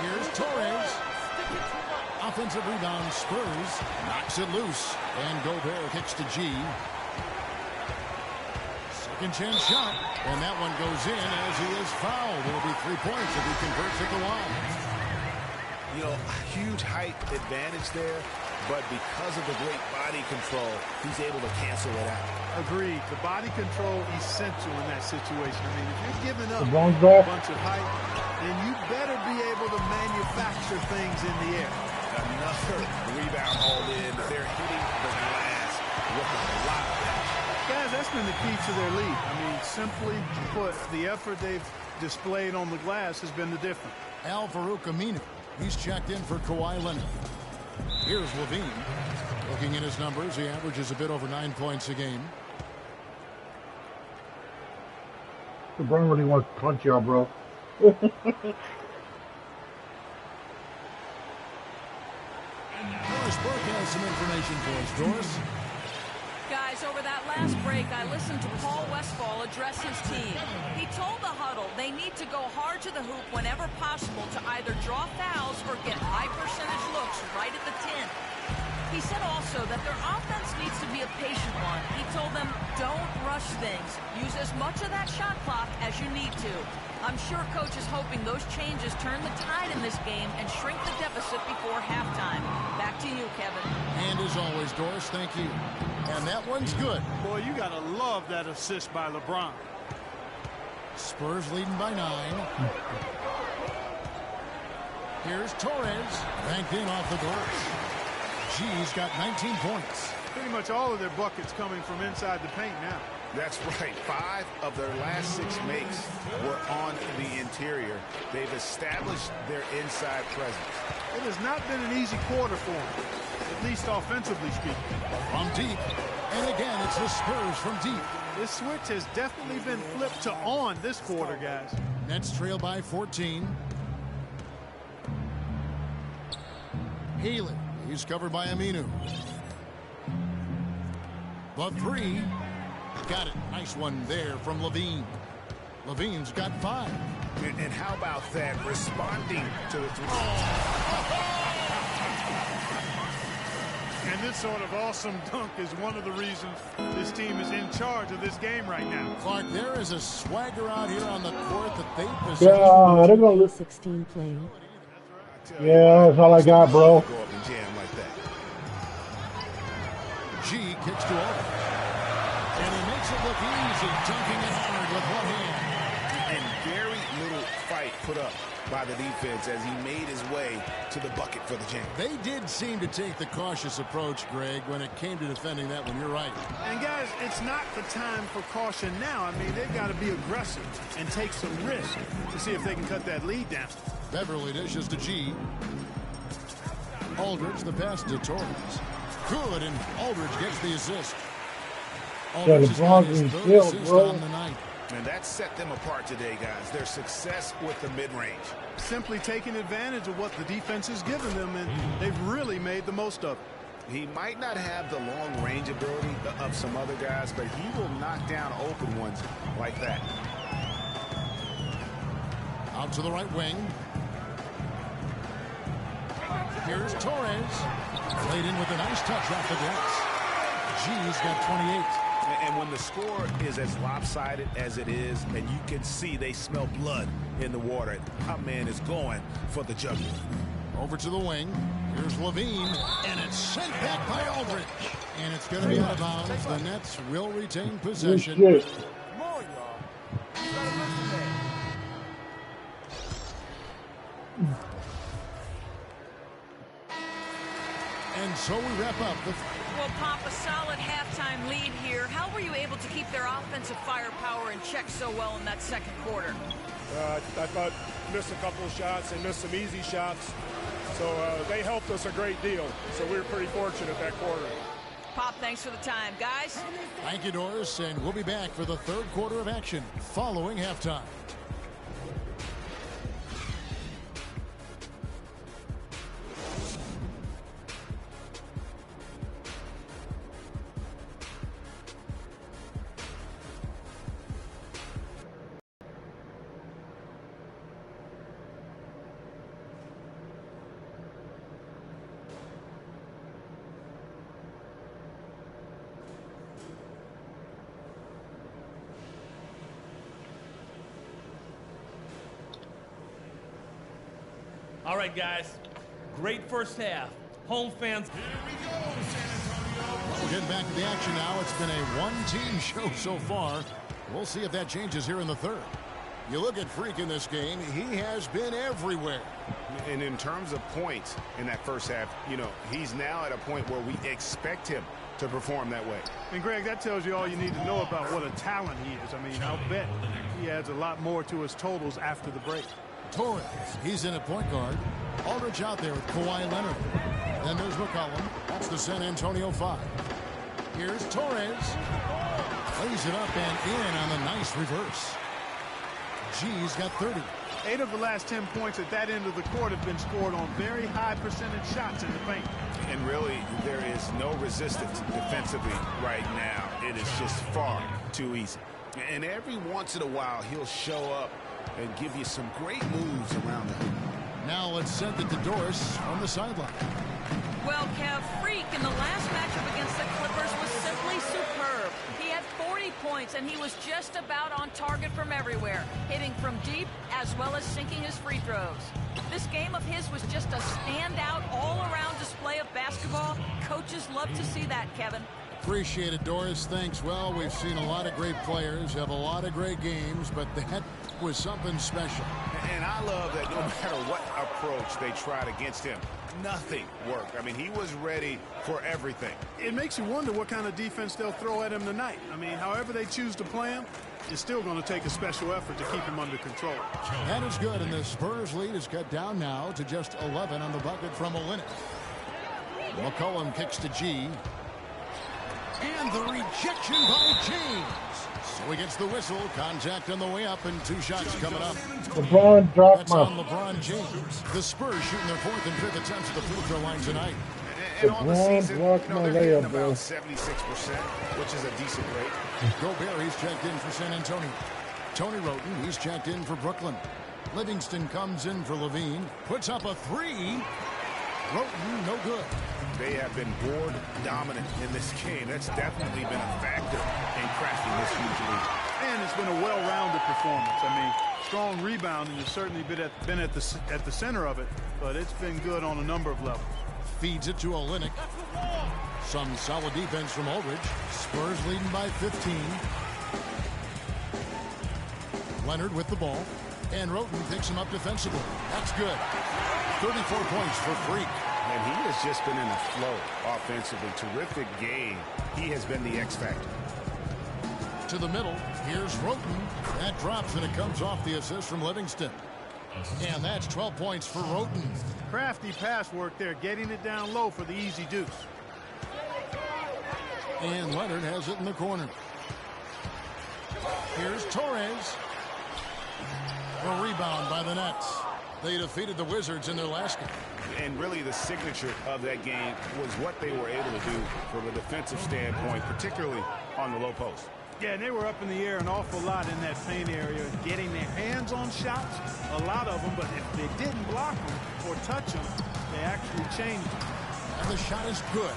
Here's Torres. Offensive rebound, Spurs. Knocks it loose. And Gobert kicks to G. Second chance shot. And that one goes in as he is fouled. It'll be 3 points if he converts at the line. You know, huge height advantage there, but because of the great body control, he's able to cancel it out. Agreed. The body control essential in that situation. I mean, if you're giving up a bunch of height, then you better be able to manufacture things in the air. Another rebound hauled in. They're hitting the glass with a lot of that. Guys, that's been the key to their lead. I mean, simply put, the effort they've displayed on the glass has been the difference. Al-Farouq Aminu. He's checked in for Kawhi Leonard. Here's Levine. Looking at his numbers, he averages a bit over 9 points a game. LeBron really wants to punch y'all, bro. Doris Burke has some information for us. Doris? Guys, over that last break, I listened to Paul Westphal address his team. He told the huddle they need to go hard to the hoop whenever possible to either draw fouls or get high-percentage looks right at the 10. He said also that their offense needs to be a patient one. He told them, don't rush things. Use as much of that shot clock as you need to. I'm sure Coach is hoping those changes turn the tide in this game and shrink the deficit before halftime. Back to you, Kevin. And as always, Doris, thank you. And that one's good. Boy, you got to love that assist by LeBron. Spurs leading by 9. Here's Torres. Banked in off the doors. G's got 19 points. Pretty much all of their buckets coming from inside the paint now. That's right. 5 of their last 6 makes were on the interior. They've established their inside presence. It has not been an easy quarter for them, at least offensively speaking. From deep. And again, it's the Spurs from deep. This switch has definitely been flipped to on this quarter, guys. Nets trail by 14. Haley. He's covered by Aminu. The 3. Got it. Nice one there from Levine. Levine's got 5. And how about that? Responding to the 3. And this sort of awesome dunk is one of the reasons this team is in charge of this game right now. Clark, there is a swagger out here on the court that they possess. Yeah, they're going to 16 playing. Yeah, that's all I got, bro. Go up and jam like that. G kicks to over. And he makes it look easy, dunking it hard with one hand. And very little fight put up by the defense as he made his way to the bucket for the jam. They did seem to take the cautious approach, Greg, when it came to defending that one. You're right. And, guys, it's not the time for caution now. I mean, they've got to be aggressive and take some risk to see if they can cut that lead down. Beverly dishes to G. Aldridge, the pass to Torres. Good, and Aldridge gets the assist. Aldridge has got his third assist on the night. And that set them apart today, guys. Their success with the mid-range. Simply taking advantage of what the defense has given them, and they've really made the most of it. He might not have the long-range ability of some other guys, but he will knock down open ones like that. Out to the right wing. Here's Torres. Played in with a nice touch off the glass. G's got 28. And when the score is as lopsided as it is, and you can see they smell blood in the water, our man is going for the jugular. Over to the wing. Here's Levine. And it's sent back by Aldridge. And it's going to be out of bounds. The Nets will retain possession. Come on, y'all. And so we wrap up the... Well, Pop, a solid halftime lead here. How were you able to keep their offensive firepower in check so well in that second quarter? I thought missed a couple of shots and missed some easy shots. So they helped us a great deal. So we were pretty fortunate that quarter. Pop, thanks for the time. Guys? Thank you, Doris. And we'll be back for the third quarter of action following halftime. All right, guys. Great first half. Home fans. We're getting back to the action now. It's been a one-team show so far. We'll see if that changes here in the third. You look at Freak in this game, he has been everywhere. And in terms of points in that first half, you know, he's now at a point where we expect him to perform that way. And, Greg, that tells you all you need to know about what a talent he is. I mean, I'll bet he adds a lot more to his totals after the break. Torres, he's in at point guard. Aldridge out there with Kawhi Leonard. Then there's McCollum. That's the San Antonio 5. Here's Torres. Lays it up and in on the nice reverse. G's got 30. 8 of the last 10 points at that end of the court have been scored on very high percentage shots in the paint. And really, there is no resistance defensively right now. It is just far too easy. And every once in a while, he'll show up and give you some great moves around the hoop. Now let's send it to Doris on the sideline. Well, Kev, Freak in the last matchup against the Clippers was simply superb. He had 40 points, and he was just about on target from everywhere, hitting from deep as well as sinking his free throws. This game of his was just a standout all-around display of basketball. Coaches love to see that, Kevin. Appreciate it, Doris. Thanks. Well, we've seen a lot of great players have a lot of great games, but that was something special. And I love that no matter what approach they tried against him, nothing worked. I mean, he was ready for everything. It makes you wonder what kind of defense they'll throw at him tonight. I mean, however they choose to play him, it's still going to take a special effort to keep him under control. That is good, and the Spurs lead is cut down now to just 11 on the bucket from Olynyk. McCollum kicks to G. And the rejection by James. So he gets the whistle. Contact on the way up, and 2 shots coming up. LeBron dropped That's my... on LeBron James. The Spurs shooting their 4th and 5th attempts at the free throw line tonight. And on the season, blocked my they're layup, about bro. 76%, which is a decent rate. Gobert, he's checked in for San Antonio. Tony Roten, he's checked in for Brooklyn. Livingston comes in for Levine. Puts up a 3. Roten, no good. They have been board dominant in this game. That's definitely been a factor in crafting this huge lead. And it's been a well-rounded performance. I mean, strong rebounding has certainly been at the center of it, but it's been good on a number of levels. Feeds it to Olynyk. Some solid defense from Aldridge. Spurs leading by 15. Leonard with the ball. And Roten picks him up defensively. That's good. 34 points for Freak. And he has just been in a flow offensively. Terrific game. He has been the X factor. To the middle. Here's Roten. That drops, and it comes off the assist from Livingston. And that's 12 points for Roten. Crafty pass work there, getting it down low for the easy deuce. And Leonard has it in the corner. Here's Torres. A rebound by the Nets. They defeated the Wizards in their last game. And really the signature of that game was what they were able to do from a defensive standpoint, particularly on the low post. Yeah, and they were up in the air an awful lot in that paint area, getting their hands on shots, a lot of them, but if they didn't block them or touch them, they actually changed them. And the shot is good.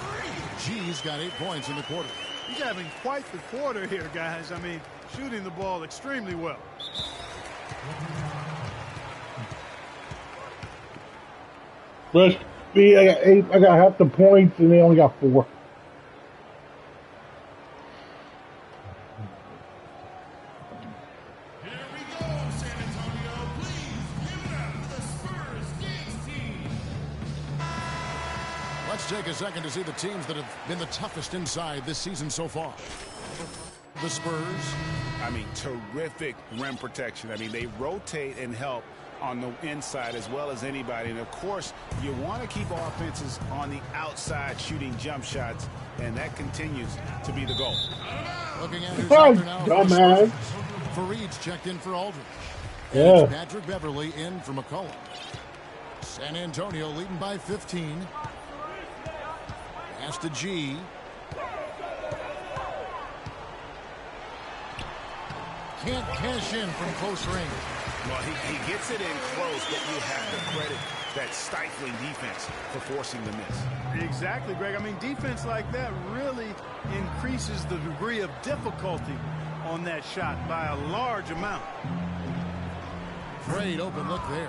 G's got 8 points in the quarter. He's having quite the quarter here, guys. I mean, shooting the ball extremely well. Rush B, I got 8. I got half the points, and they only got 4. Here we go, San Antonio. Please give it up to the Spurs Kings team. Let's take a second to see the teams that have been the toughest inside this season so far. The Spurs. I mean, terrific rim protection. I mean, they rotate and help on the inside as well as anybody. And, of course, you want to keep offenses on the outside shooting jump shots, and that continues to be the goal. Looking at who's after now. Dumbass. Fareed's checked in for Aldridge. Yeah. It's Patrick Beverly in for McCollum. San Antonio leading by 15. Pass to G. Can't cash in from close range. Well, he gets it in close, but you have to credit that stifling defense for forcing the miss. Exactly, Greg. I mean, defense like that really increases the degree of difficulty on that shot by a large amount. Great open look there.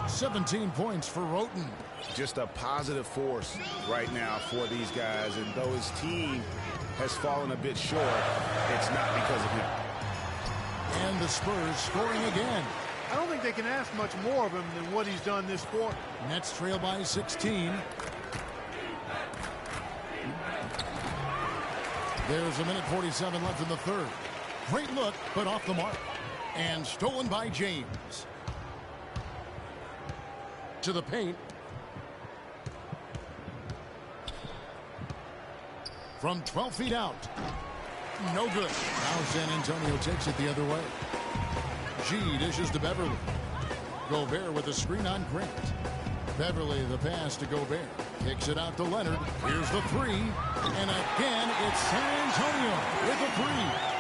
17 points for Roten. Just a positive force right now for these guys. And though his team has fallen a bit short, it's not because of him. And the Spurs scoring again. I don't think they can ask much more of him than what he's done this quarter. Nets trail by 16. There's a minute 47 left in the third. Great look, but off the mark. And stolen by James. To the paint. From 12 feet out. No good. Now San Antonio takes it the other way. G dishes to Beverly. Gobert with a screen on Grant. Beverly the pass to Gobert. Kicks it out to Leonard. Here's the three. And again, it's San Antonio with a three.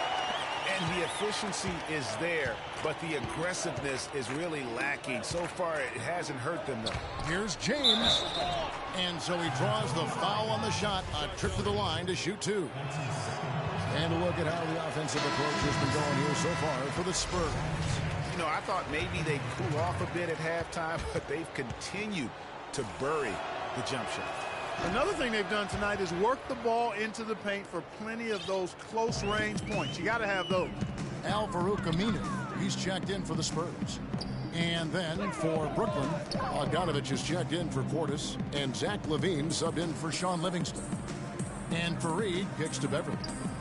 And the efficiency is there, but the aggressiveness is really lacking. So far, it hasn't hurt them, though. Here's James. And so he draws the foul on the shot. A trip to the line to shoot two. And a look at how the offensive approach has been going here so far for the Spurs. You know, I thought maybe they'd cool off a bit at halftime, but they've continued to bury the jump shot. Another thing they've done tonight is work the ball into the paint for plenty of those close-range points. You got to have those. Al-Farouq Aminu, he's checked in for the Spurs. And then for Brooklyn, Bogdanovich is checked in for Portis, and Zach LaVine subbed in for Sean Livingston. And Fareed kicks to Beverly.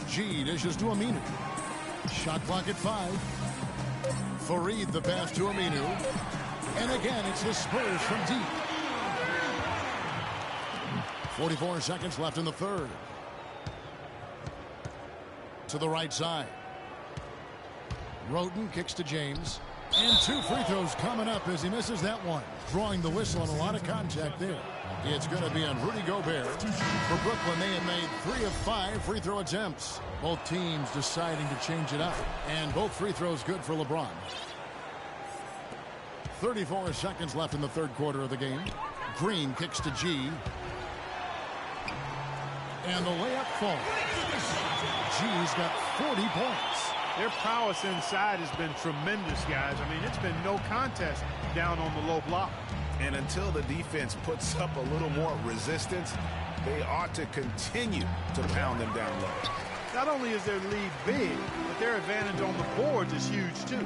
G dishes to Aminu. Shot clock at 5. Fareed the pass to Aminu. And again, it's the Spurs from deep. 44 seconds left in the third. To the right side. Roten kicks to James. And two free throws coming up as he misses that one. Drawing the whistle and a lot of contact there. It's going to be on Rudy Gobert. For Brooklyn, they have made 3 of 5 free throw attempts. Both teams deciding to change it up. And both free throws good for LeBron. 34 seconds left in the third quarter of the game. Green kicks to G. And the layup falls. G's got 40 points. Their prowess inside has been tremendous, guys. I mean, it's been no contest down on the low block. And until the defense puts up a little more resistance, they ought to continue to pound them down low. Not only is their lead big, but their advantage on the boards is huge, too.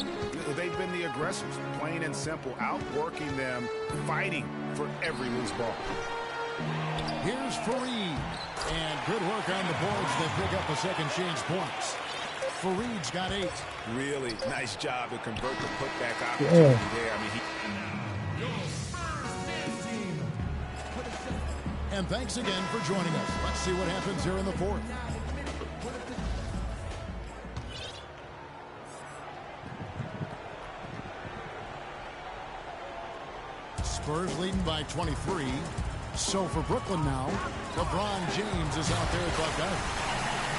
They've been the aggressors, plain and simple, outworking them, fighting for every loose ball. Here's Fareed. And good work on the boards. They pick up the second change points. Fareed's got 8. Really nice job to convert the putback opportunity there. I mean, And thanks again for joining us. Let's see what happens here in the fourth. Spurs leading by 23. So for Brooklyn now, LeBron James is out there at Bogdanovich.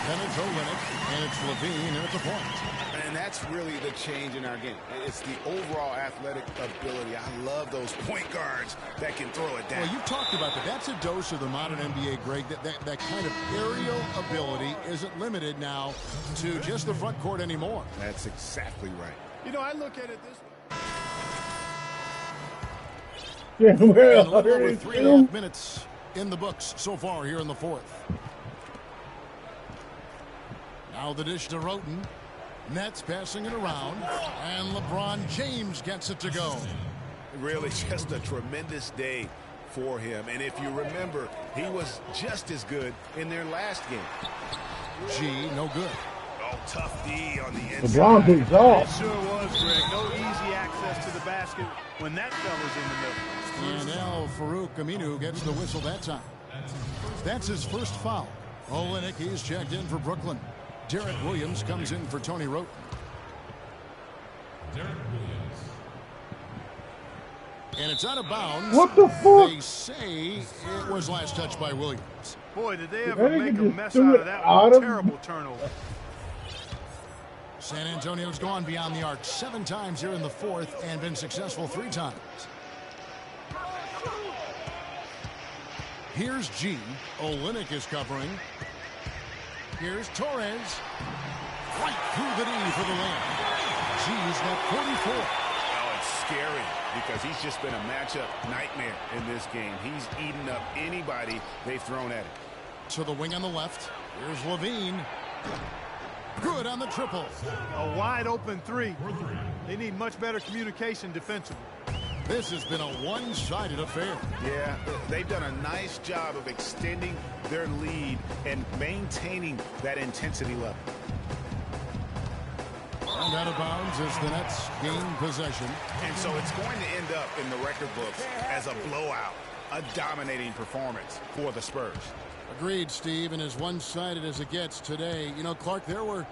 Then it's Olynyk, and it's LaVine, and it's a point. And that's really the change in our game. It's the overall athletic ability. I love those point guards that can throw it down. Well, you've talked about that. That's a dose of the modern NBA, Greg. That kind of aerial ability isn't limited now to just the front court anymore. That's exactly right. You know, I look at it this way. Yeah, And a little over 32. 3.5 minutes in the books so far here in the fourth. Now the dish to Roten. Nets passing it around. And LeBron James gets it to go. Really just a tremendous day for him. And if you remember, he was just as good in their last game. G, no good. Oh, tough D on the inside. LeBron beats off. It sure was, Greg. No easy access to the basket when that fella's in the middle. And Al-Farouq Aminu gets the whistle that time. That's his first foul. Olynyk, he's checked in for Brooklyn. Derek Williams comes in for Tony Roten. And it's out of bounds. What the fuck? They say it was last touched by Williams. Boy, did they ever make a just mess threw out it of that out one. of- Terrible turnover. San Antonio's gone beyond the arc 7 times here in the fourth and been successful 3 times. Here's G. Olynyk is covering. Here's Torres. Right through the knee for the layup. G's got 44. Oh, it's scary because he's just been a matchup nightmare in this game. He's eaten up anybody they've thrown at him. To the wing on the left. Here's Levine. Good on the triple. A wide open three. They need much better communication defensively. This has been a one-sided affair. Yeah, they've done a nice job of extending their lead and maintaining that intensity level. And out of bounds as the Nets gain possession. And so it's going to end up in the record books as a blowout, a dominating performance for the Spurs. Agreed, Steve, and as one-sided as it gets today. You know, Clark, there were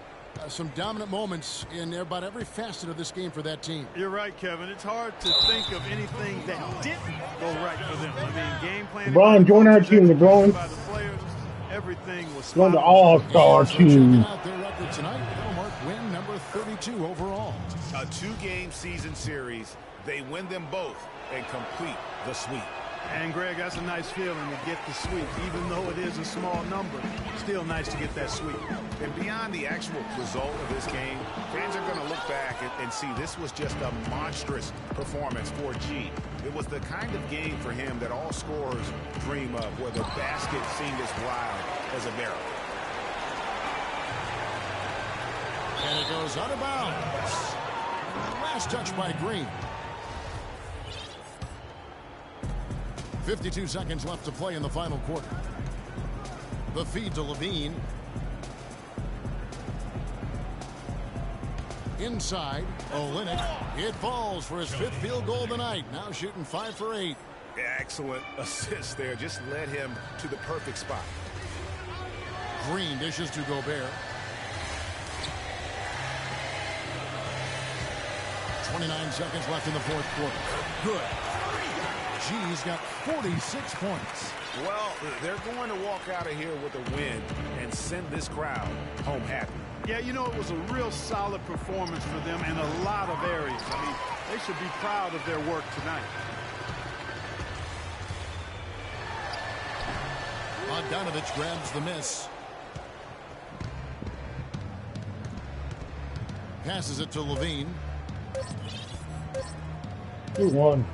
some dominant moments in about every facet of this game for that team. You're right, Kevin. It's hard to think of anything that didn't go right for them. I mean, game planning. LeBron, join our team, LeBron. By the players, everything was Join the All-Star team. Out their record tonight, they'll mark win number 32 overall. A 2-game season series. They win them both and complete the sweep. And, Greg, that's a nice feeling to get the sweep. Even though it is a small number, still nice to get that sweep. And beyond the actual result of this game, fans are going to look back and see this was just a monstrous performance for G. It was the kind of game for him that all scorers dream of, where the basket seemed as wild as a barrel. And it goes out of bounds. Last touch by Green. 52 seconds left to play in the final quarter. The feed to Levine. Inside, Olynyk. It falls for his 5th field goal of the night. Now shooting 5 for 8. Excellent assist there. Just led him to the perfect spot. Green dishes to Gobert. 29 seconds left in the fourth quarter. Good. G's got 46 points. Well, they're going to walk out of here with a win and send this crowd home happy. Yeah, you know, it was a real solid performance for them in a lot of areas. I mean, they should be proud of their work tonight. Bogdanovich grabs the miss. Passes it to Levine. 2-1.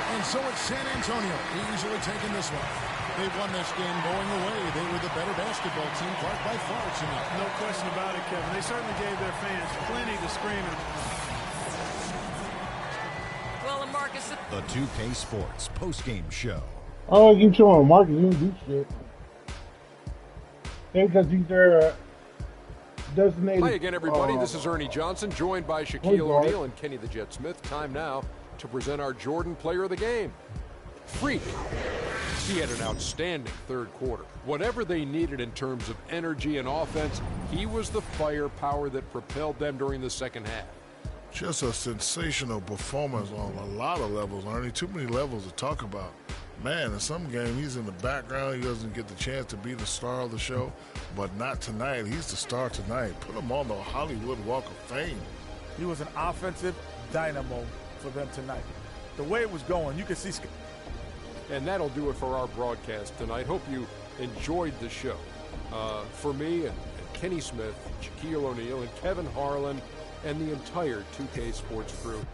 And so it's San Antonio easily taking this one. They won this game going away. They were the better basketball team, Clark, by far tonight. No question about it, Kevin. They certainly gave their fans plenty to scream at. Well, Lamarcus, The 2K Sports postgame show. Oh, keep showing Marcus, you don't do shit. Maybe because he's their designated. Hi again, everybody. This is Ernie Johnson, joined by Shaquille O'Neal and Kenny the Jet Smith. Time now to present our Jordan Player of the Game. Freak. He had an outstanding third quarter. Whatever they needed in terms of energy and offense, he was the firepower that propelled them during the second half. Just a sensational performance on a lot of levels, Ernie. Too many levels to talk about. Man, in some game, he's in the background. He doesn't get the chance to be the star of the show, but not tonight. He's the star tonight. Put him on the Hollywood Walk of Fame. He was an offensive dynamo for them tonight. The way it was going, you could see. And that'll do it for our broadcast tonight. Hope you enjoyed the show. For me and Kenny Smith, Shaquille O'Neal, and Kevin Harlan, and the entire 2K Sports crew,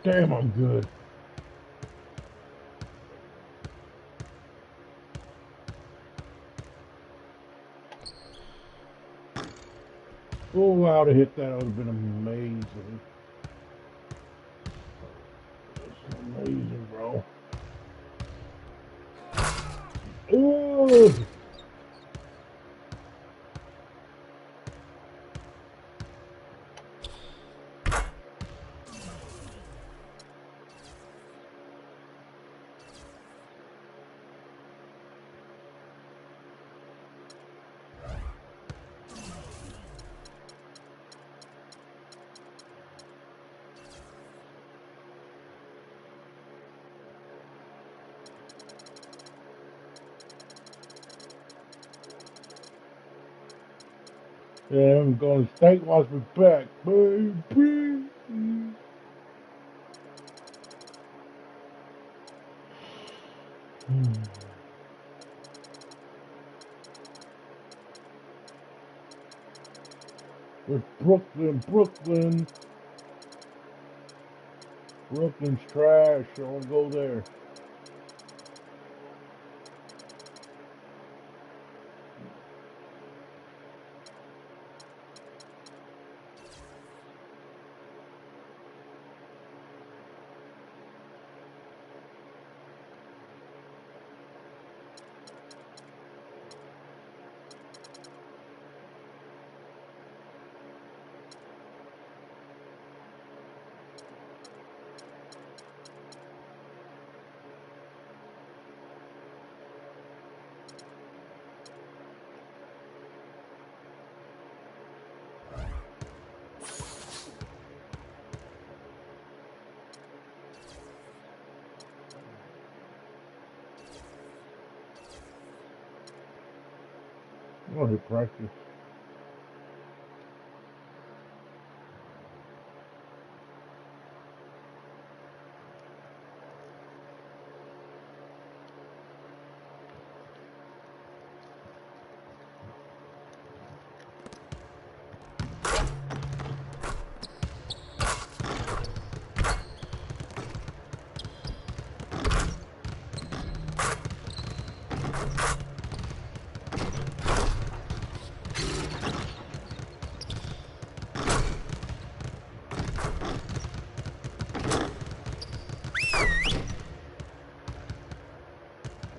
Damn, I'm good. Oh, how to hit that would have been amazing. That's amazing, bro. Ooh. Yeah, I'm going to stank watch me back, baby. There's Brooklyn. Brooklyn's trash. I won't go there. I'm going to practice.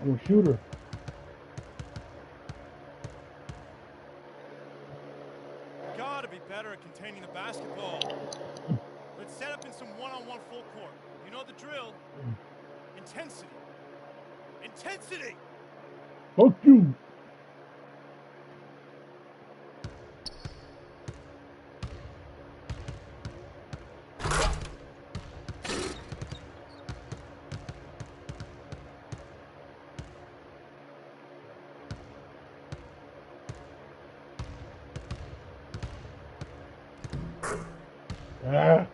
I'm a shooter. Gotta be better at containing the basketball. Let's set up in some one-on-one full court. You know the drill. Intensity. Intensity! Fuck you! Ah.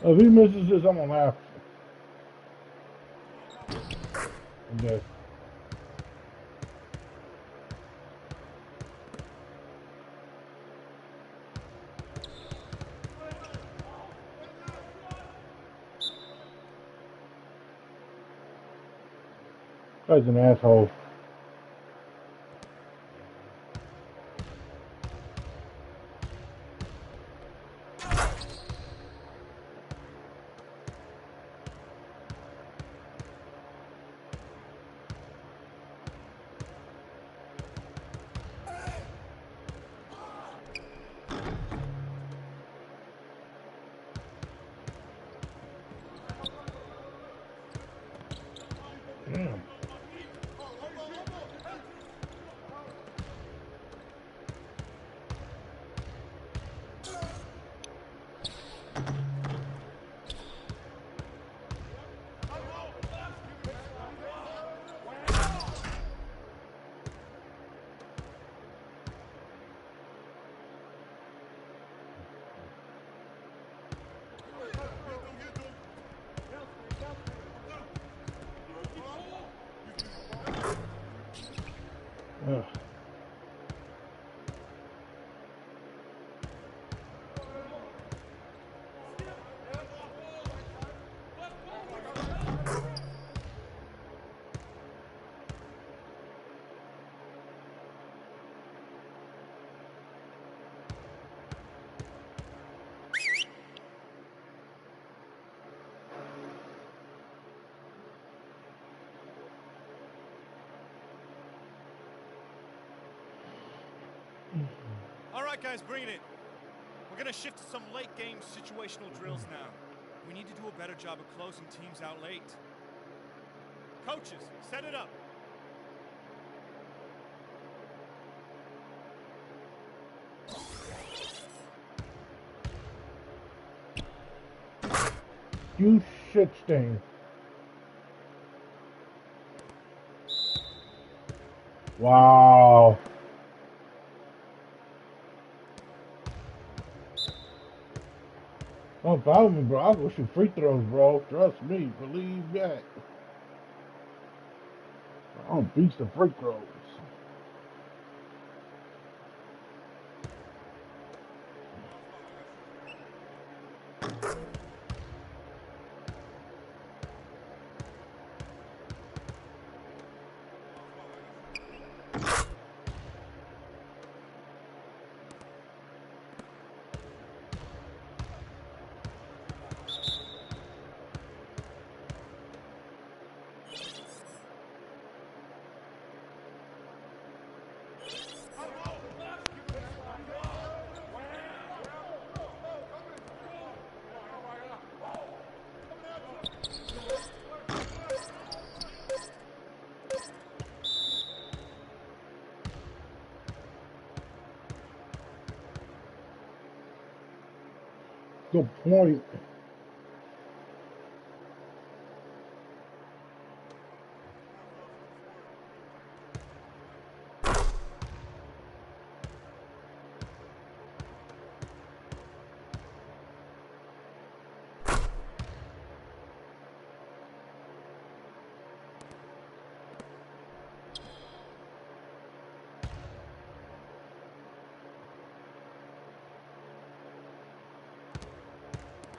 If he misses this, I'm gonna laugh. Okay. Guy's an asshole. Damn. Ugh. right, guys, bring it in. We're going to shift to some late game situational drills now. We need to do a better job of closing teams out late. Coaches, set it up. You shit stain. Wow. Don't follow me, bro. I'll go shoot free throws, bro. Trust me. Believe that. I don't beat the free throws. Good point.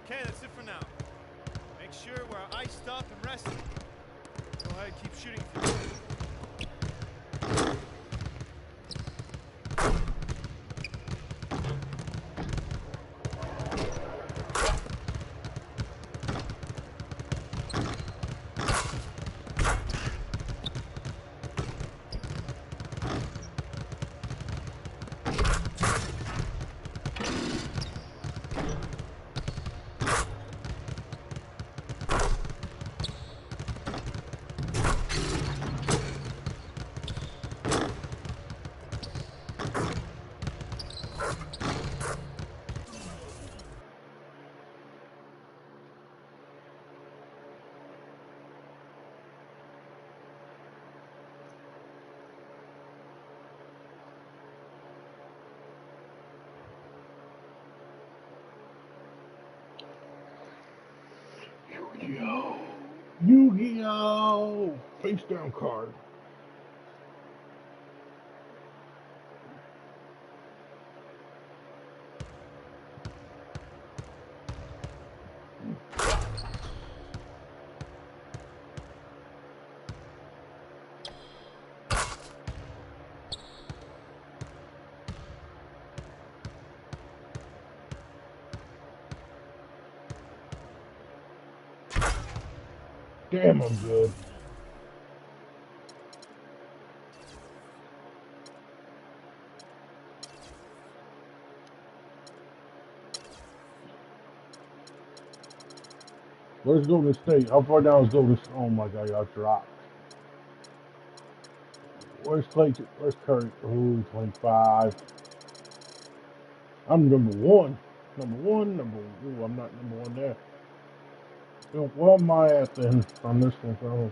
Okay, that's it for now. Make sure we're iced up and rested. Go ahead, keep shooting if you want. Yu-Gi-Oh! Yu-Gi-Oh! Face down card. Damn, I'm good. Where's Golden State? How far down is Golden State? Oh my god, y'all dropped. Where's Clay? Where's Curry? Ooh, 25. I'm number one. Ooh, I'm not number one there. So, where am I at then on this one?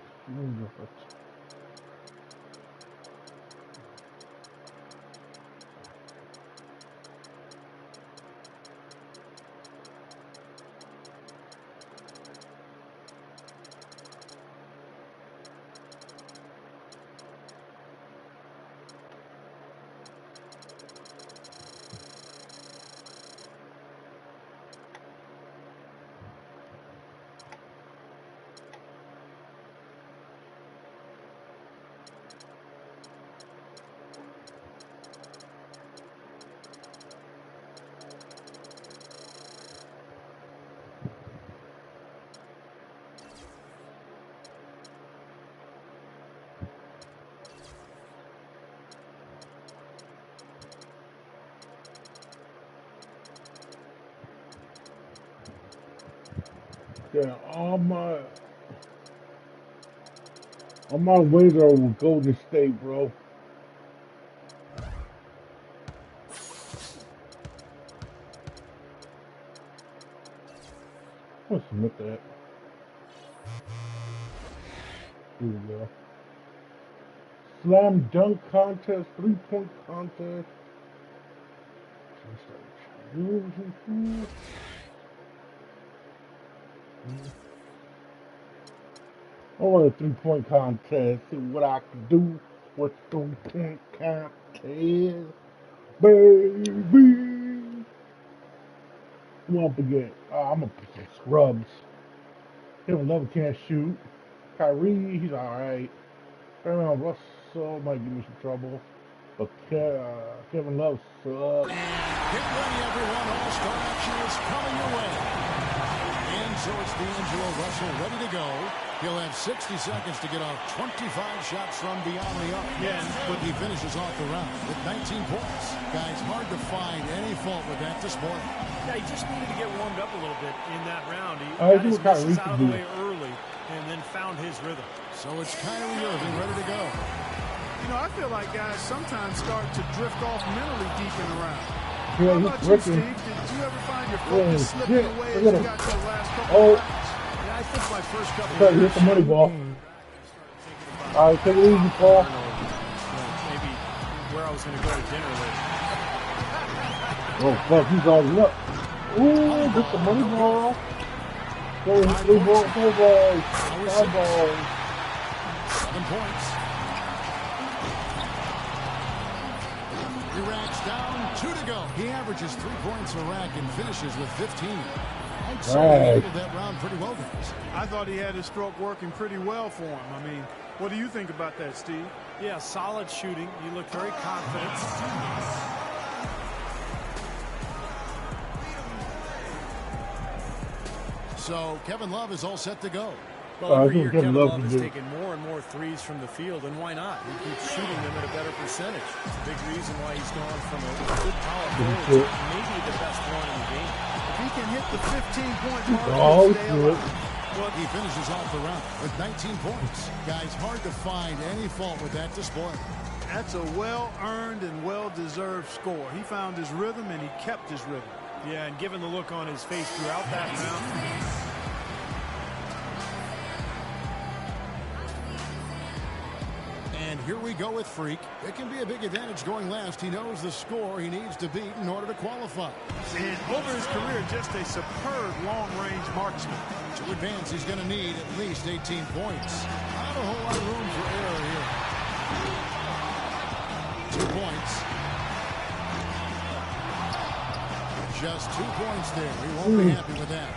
Yeah, all my ways are with Golden State, bro. Let's submit that. Here we go. Slam dunk contest, 3-point contest. I want a 3-point contest. See what I can do with 3-point contest, baby. Won't forget. I'm gonna pick scrubs. Kevin Love can't shoot. Kyrie, he's alright. Russell might give me some trouble. But Kevin Love sucks. Get ready, everyone. All-star action is coming your way. And so it's D'Angelo Russell ready to go. He'll have 60 seconds to get off 25 shots from beyond the arc. Yeah, but he finishes off the round with 19 points. Guys, hard to find any fault with that this morning. Yeah, he just needed to get warmed up a little bit in that round. He I got do his what Kyrie misses can out of the do. way early and then found his rhythm. So it's Kyrie Irving ready to go. You know, I feel like guys sometimes start to drift off mentally deep in the round. Yeah, How he's about you, drifting. Steve? Did you ever find your Oh, focus slipping shit. away as Look you at got him. to the last couple Oh. of rounds? Yeah, I think my first couple Okay, of hit years. the money ball. Alright, take it easy, Paul. Maybe where I was going to go to dinner later. Oh, fuck, he's already up. Ooh, get the money ball. Go, blue ball, blue balls, five balls. 7 points. Iraq's down, 2 to go. He averages 3 points a rack and finishes with 15. I'd say he handled that round pretty well, guys. I thought he had his stroke working pretty well for him. I mean, what do you think about that, Steve? Yeah, solid shooting. You look very confident. So Kevin Love is all set to go. Well, every year Kevin Kevin Love Love can is do. taking more and more threes from the field, and why not? He keeps shooting them at a better percentage. It's a big reason why he's gone from a good power forward to maybe the best one in the game. If he can hit the 15-point mark, Oh, he'll stay shit. alive. But he finishes off the round with 19 points. Guys, hard to find any fault with that display. That's a well-earned and well-deserved score. He found his rhythm, and he kept his rhythm. Yeah, and given the look on his face throughout that round, And here we go with Freak. It can be a big advantage going last. He knows the score he needs to beat in order to qualify. and over his career, just a superb long-range marksman. To advance, he's going to need at least 18 points. Not a whole lot of room for error here. 2 points. Just 2 points there. He won't be happy with that.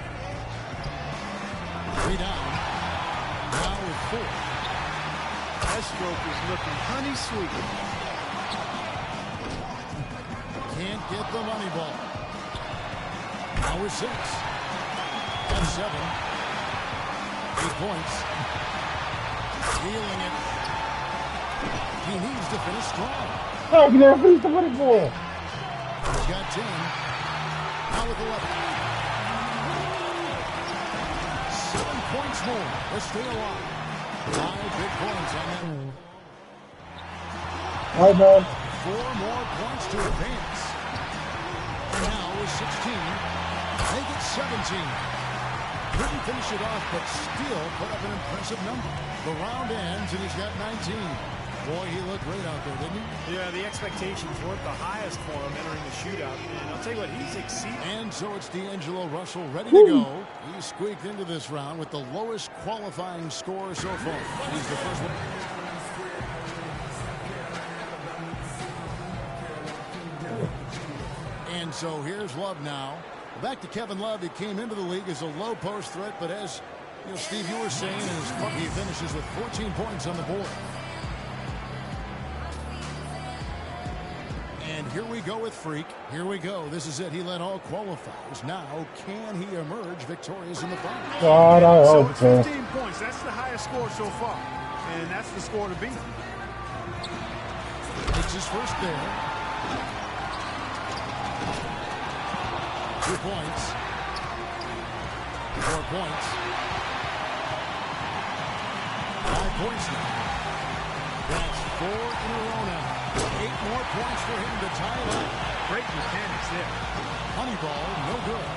3 down. Now with 4. That stroke is looking honey sweet. Can't get the money ball. Now with 6. And 7. 8 points. Stealing it. He needs to finish strong. How can I finish the money ball? He's got 10. Now with 11. 7 points more. Let's stay alive. 5 big points on that. All right, man. 4 more points to advance. And now with 16. Make it 17. Couldn't finish it off, but still put up an impressive number. The round ends, and he's got 19. Boy, he looked great out there, didn't he? Yeah, the expectations weren't the highest for him entering the shootout. And I'll tell you what, he's exceeded. And so it's D'Angelo Russell ready to go. He squeaked into this round with the lowest qualifying score so far. He's the first one. And so here's Love now. Back to Kevin Love. He came into the league as a low post threat, but as you know, Steve, you were saying, he finishes with 14 points on the board. And here we go with Freak. Here we go. This is it. He led all qualifiers. Now, can he emerge victorious in the final? God, I So hope it's so. 15 points. That's the highest score so far. And that's the score to beat. Makes his first there. 2 points. 4 points. 5 points now. That's 4 in a row now. 8 more points for him to tie it up. Great mechanics there. Honey ball, no good.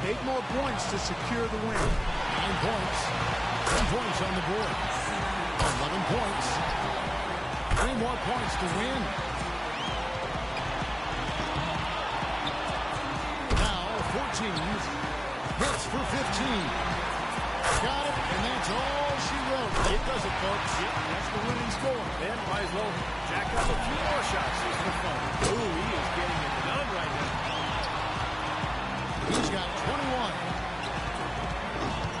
8 more points to secure the win. 9 points. 10 points on the board. 11 points. 3 more points to win. Now 14. Hits for 15. Got it, and that's all she wrote. It does it, folks. Yep, that's the winning score. Then might as well jack up a few more shots just for fun. Ooh, he is getting it done right now. He's got 21.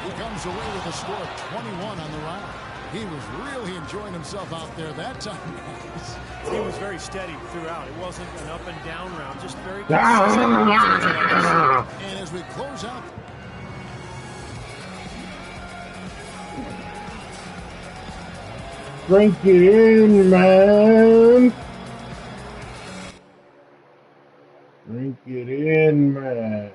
He comes away with a score of 21 on the round. He was really enjoying himself out there that time, guys. He was very steady throughout. It wasn't an up and down round, just very consistent. And as we close out, Drink it in, man. Drink it in, man.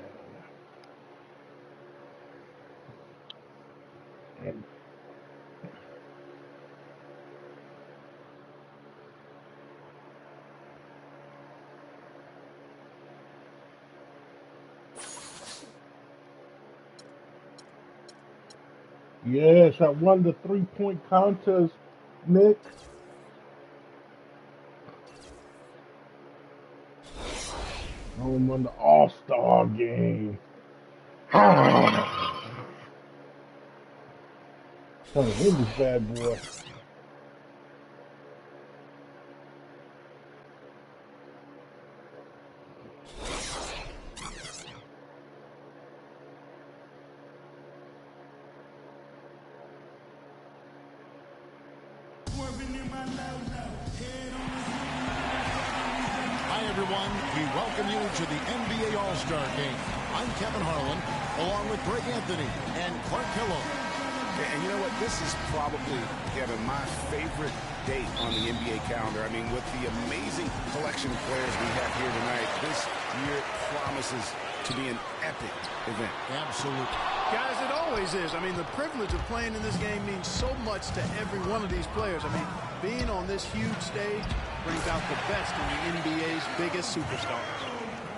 Yes, I won the 3-point contest, Nick. I won the All-Star game. Trying to win this bad boy. hi everyone. We welcome you to the NBA All-Star Game. I'm Kevin Harlan, along with Greg Anthony and Clark Kellogg. And you know what? This is probably, Kevin, my favorite date on the NBA calendar. I mean, with the amazing collection of players we have here tonight, this year promises to be an epic event. Absolutely. Guys, it always is. I mean, the privilege of playing in this game means so much to every one of these players. I mean, being on this huge stage brings out the best in the NBA's biggest superstars.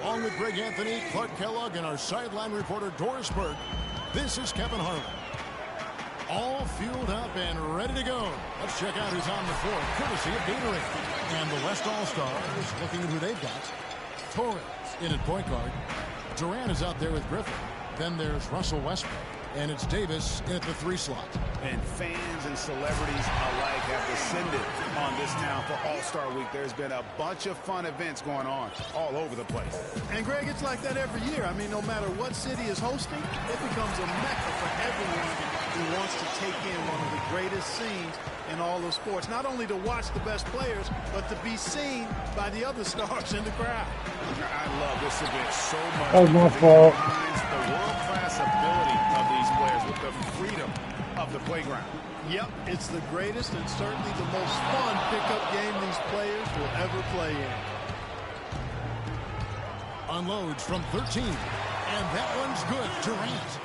Along with Greg Anthony, Clark Kellogg, and our sideline reporter Doris Burke, this is Kevin Harlan. All fueled up and ready to go. Let's check out who's on the floor, courtesy of Gatorade. And the West All-Stars, looking at who they've got. Torres in at point guard. Durant is out there with Griffin. Then there's Russell Westbrook. And it's Davis in at the 3 slot. And fans and celebrities alike have descended on this town for All-Star Week. There's been a bunch of fun events going on all over the place. And, Greg, it's like that every year. I mean, no matter what city is hosting, it becomes a mecca for everyone who wants to take in one of the greatest scenes in all of sports. Not only to watch the best players, but to be seen by the other stars in the crowd. I love this event so much. That was my fault. The world-class ability of these players with the freedom of the playground. Yep, it's the greatest and certainly the most fun pickup game these players will ever play in. Unloads from 13. And that one's good. Durant.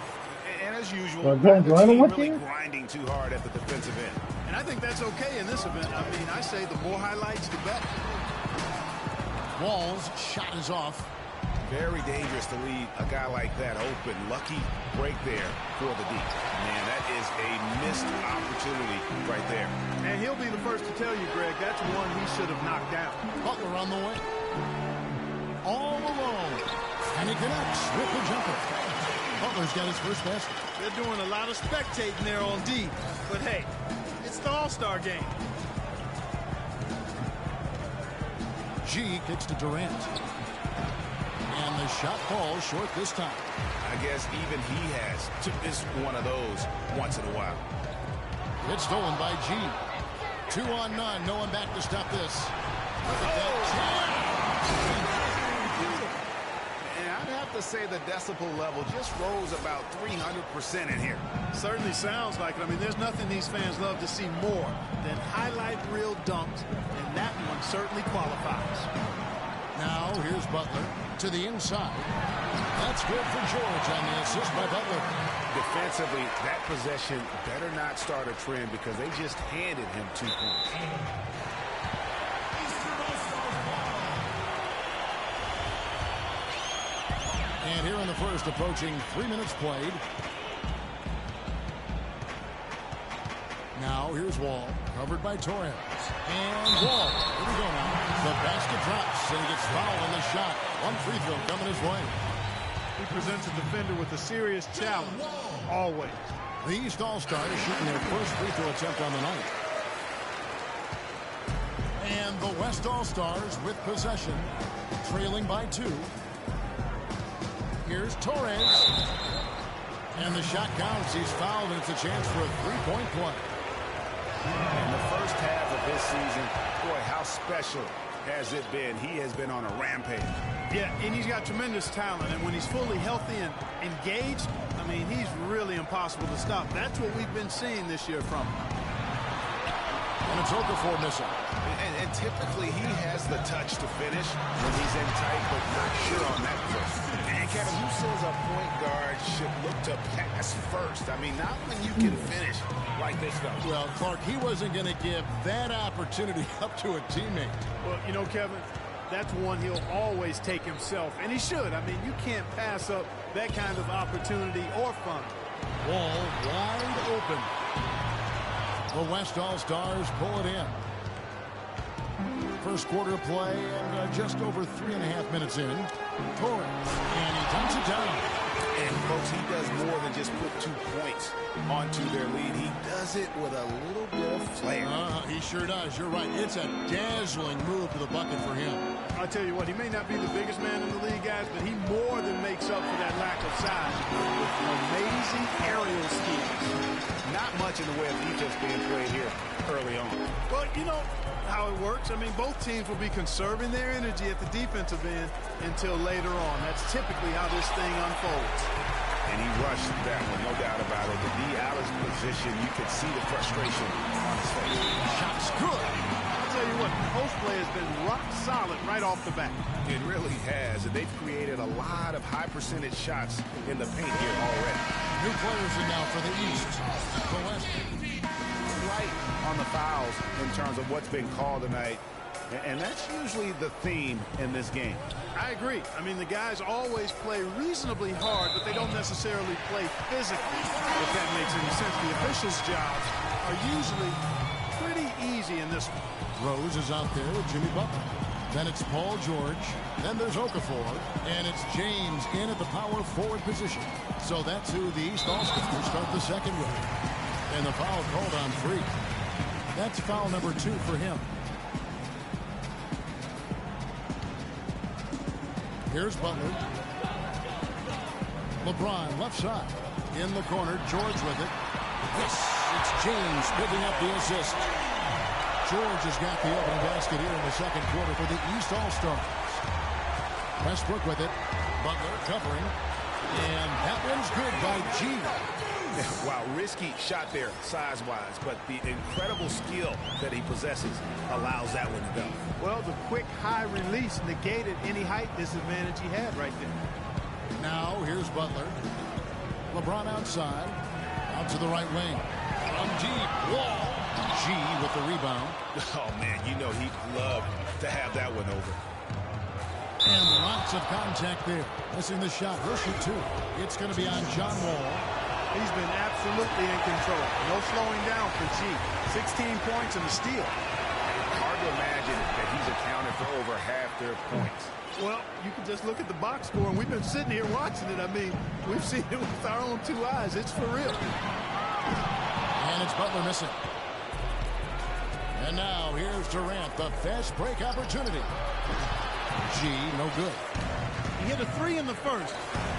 And as usual, Well, the team what really team? grinding too hard at the defensive end. And I think that's okay in this event. I mean, I say the more highlights, the better. Wall's shot is off. Very dangerous to leave a guy like that open. Lucky break there for the deep. Man, that is a missed opportunity right there. And he'll be the first to tell you, Greg, that's one he should have knocked down. Butler on the way. All alone. And he connects with the jumper. Butler's got his first basket. They're doing a lot of spectating there on D. But hey, it's the All-Star game. G kicks to Durant. And the shot falls short this time. I guess even he has to miss one of those once in a while. It's stolen by G. 2 on none. No one back to stop this. Look at that. And I'd have to say the decibel level just rose about 300% in here. Certainly sounds like it. I mean, there's nothing these fans love to see more than highlight reel dunks, and that one certainly qualifies. Now here's Butler. To the inside. That's good for George on the assist by Butler. Defensively, that possession better not start a trend because they just handed him 2 points. And here in the first, approaching 3 minutes played. Now here's Wall, covered by Torres. And Wall, here we go now. The basket drops, and he gets fouled on the shot. 1 free throw coming his way. He presents a defender with a serious challenge, always. The East All-Stars shooting their first free throw attempt on the night. And the West All-Stars with possession, trailing by 2. Here's Torres. And the shot counts. He's fouled, and it's a chance for a 3-point play. In the first half of this season, boy, how special has it been? He has been on a rampage. Yeah, and he's got tremendous talent, and when he's fully healthy and engaged, I mean, he's really impossible to stop. That's what we've been seeing this year from him. And it's Okafor missing. And typically he has the touch to finish when he's in tight, but not sure on that first. And Kevin, who says a point guard should look to pass first? I mean, not when you can finish like this stuff. Well, Clark, he wasn't going to give that opportunity up to a teammate. Well, you know, Kevin, that's one he'll always take himself, and he should. I mean, you can't pass up that kind of opportunity or fun. Wall wide open. The West All-Stars pull it in. First quarter play, and just over 3.5 minutes in. Torres, and he dumps it down. And, folks, he does more than just put 2 points onto their lead. He does it with a little bit of flair. He sure does. You're right. It's a dazzling move to the bucket for him. I'll tell you what, he may not be the biggest man in the league, guys, but he more than makes up for that lack of size with amazing aerial skills. Not much in the way of defense being played here early on. Well, you know how it works. I mean, both teams will be conserving their energy at the defensive end until later on. That's typically how this thing unfolds. And he rushed that one, no doubt about it. The D out of position, you could see the frustration on his face. Shot's good. I'll tell you what, the post play has been rock solid right off the bat. It really has, and they've created a lot of high percentage shots in the paint here already. New players in now for the East. The West. Right on the fouls in terms of what's been called tonight. And that's usually the theme in this game. I agree. I mean, the guys always play reasonably hard, but they don't necessarily play physically, if that makes any sense. The officials' jobs are usually pretty easy in this one. Rose is out there with Jimmy Butler. Then it's Paul George. Then there's Okafor. And it's James in at the power forward position. So that's who the East All-Stars start the second with. And the foul called on Free. That's foul number 2 for him. Here's Butler. LeBron left side. In the corner, George with it. Yes, it's James picking up the assist. George has got the opening basket here in the second quarter for the East All-Stars. Westbrook with it. Butler covering. And that one's good by G. Wow, risky shot there size-wise, but the incredible skill that he possesses allows that one to go. Well, the quick high release negated any height disadvantage he had right there. Now, here's Butler. LeBron outside. Out to the right wing. From deep. Wall. G with the rebound. Oh, man, you know he'd love to have that one over. And lots of contact there. Missing the shot. He'll shoot 2. It's going to be on John Wall. He's been absolutely in control. No slowing down for G. 16 points and a steal. Hard to imagine that he's accounted for over half their points. Well, you can just look at the box score, and we've been sitting here watching it. I mean, we've seen it with our own 2 eyes. It's for real. And it's Butler missing. And now here's Durant, the fast break opportunity. G, no good. He hit a 3 in the first,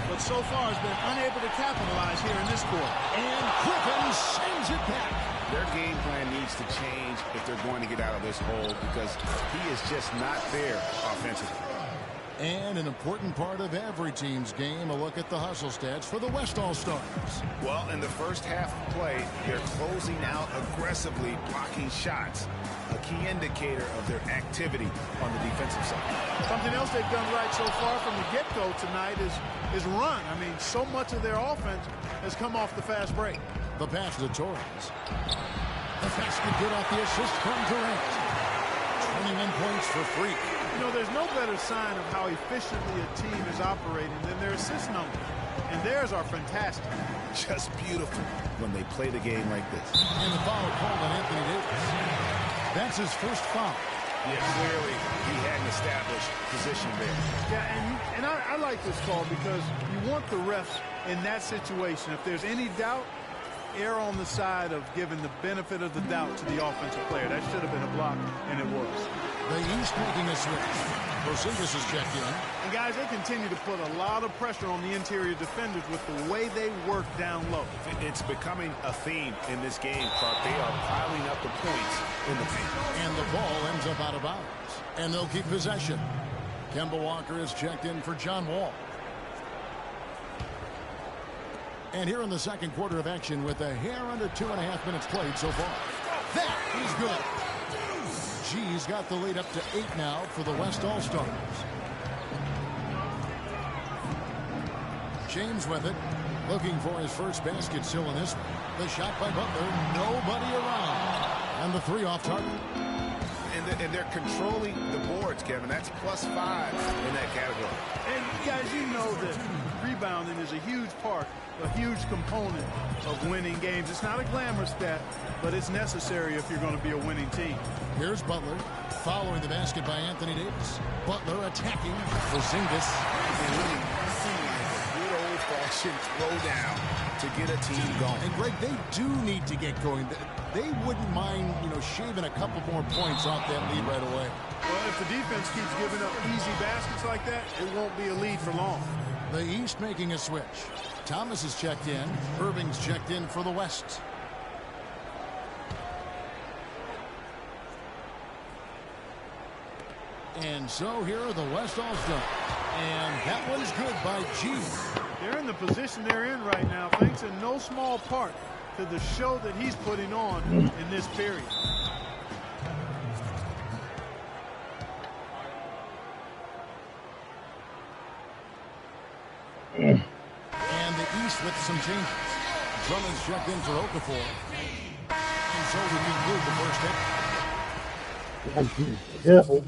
but so far has been unable to capitalize here in this quarter. And Griffin sends it back. Their game plan needs to change if they're going to get out of this hole because he is just not there offensively. And an important part of every team's game, a look at the hustle stats for the West All-Stars. Well, in the first half of play, they're closing out aggressively, blocking shots, a key indicator of their activity on the defensive side. Something else they've done right so far from the get-go tonight is run. I mean, so much of their offense has come off the fast break. The pass to Torres. The basket good off the assist from Durant. 21 points for Freak. You know, there's no better sign of how efficiently a team is operating than their assist numbers. And theirs are fantastic. Just beautiful when they play the game like this. And the foul called on Anthony Davis. That's his first foul. Yeah, clearly he had an established position there. Yeah, and I like this call because you want the refs in that situation. If there's any doubt, err on the side of giving the benefit of the doubt to the offensive player. That should have been a block, and it was. The East making a switch. Porzingis is checked in. And guys, they continue to put a lot of pressure on the interior defenders with the way they work down low. It's becoming a theme in this game, Clark. They are piling up the points in the paint. And the ball ends up out of bounds. And they'll keep possession. Kemba Walker is checked in for John Wall. And here in the second quarter of action with a hair under 2.5 minutes played so far. That is good. G's got the lead up to 8 now for the West All-Stars. James with it. Looking for his first basket still in this one. The shot by Butler. Nobody around. And the 3 off target. And they're controlling the boards, Kevin. That's +5 in that category. And guys, you know that rebounding is a huge part, a huge component of winning games. It's not a glamour stat, but it's necessary if you're going to be a winning team. Here's Butler following the basket by Anthony Davis. Butler attacking Porzingis. Good old-fashioned throwdown to get a team going. And Greg, they do need to get going. They wouldn't mind, shaving a couple more points off that lead right away. Well, if the defense keeps giving up easy baskets like that, it won't be a lead for long. The East making a switch. Thomas is checked in. Irving's checked in for the West. And so here are the West All-Stars. And that one's good by G. They're in the position they're in right now, thanks in no small part to the show that he's putting on in this period. And the East with some changes. Drummond's checked in for Okafor. And so we conclude the first hit. Careful.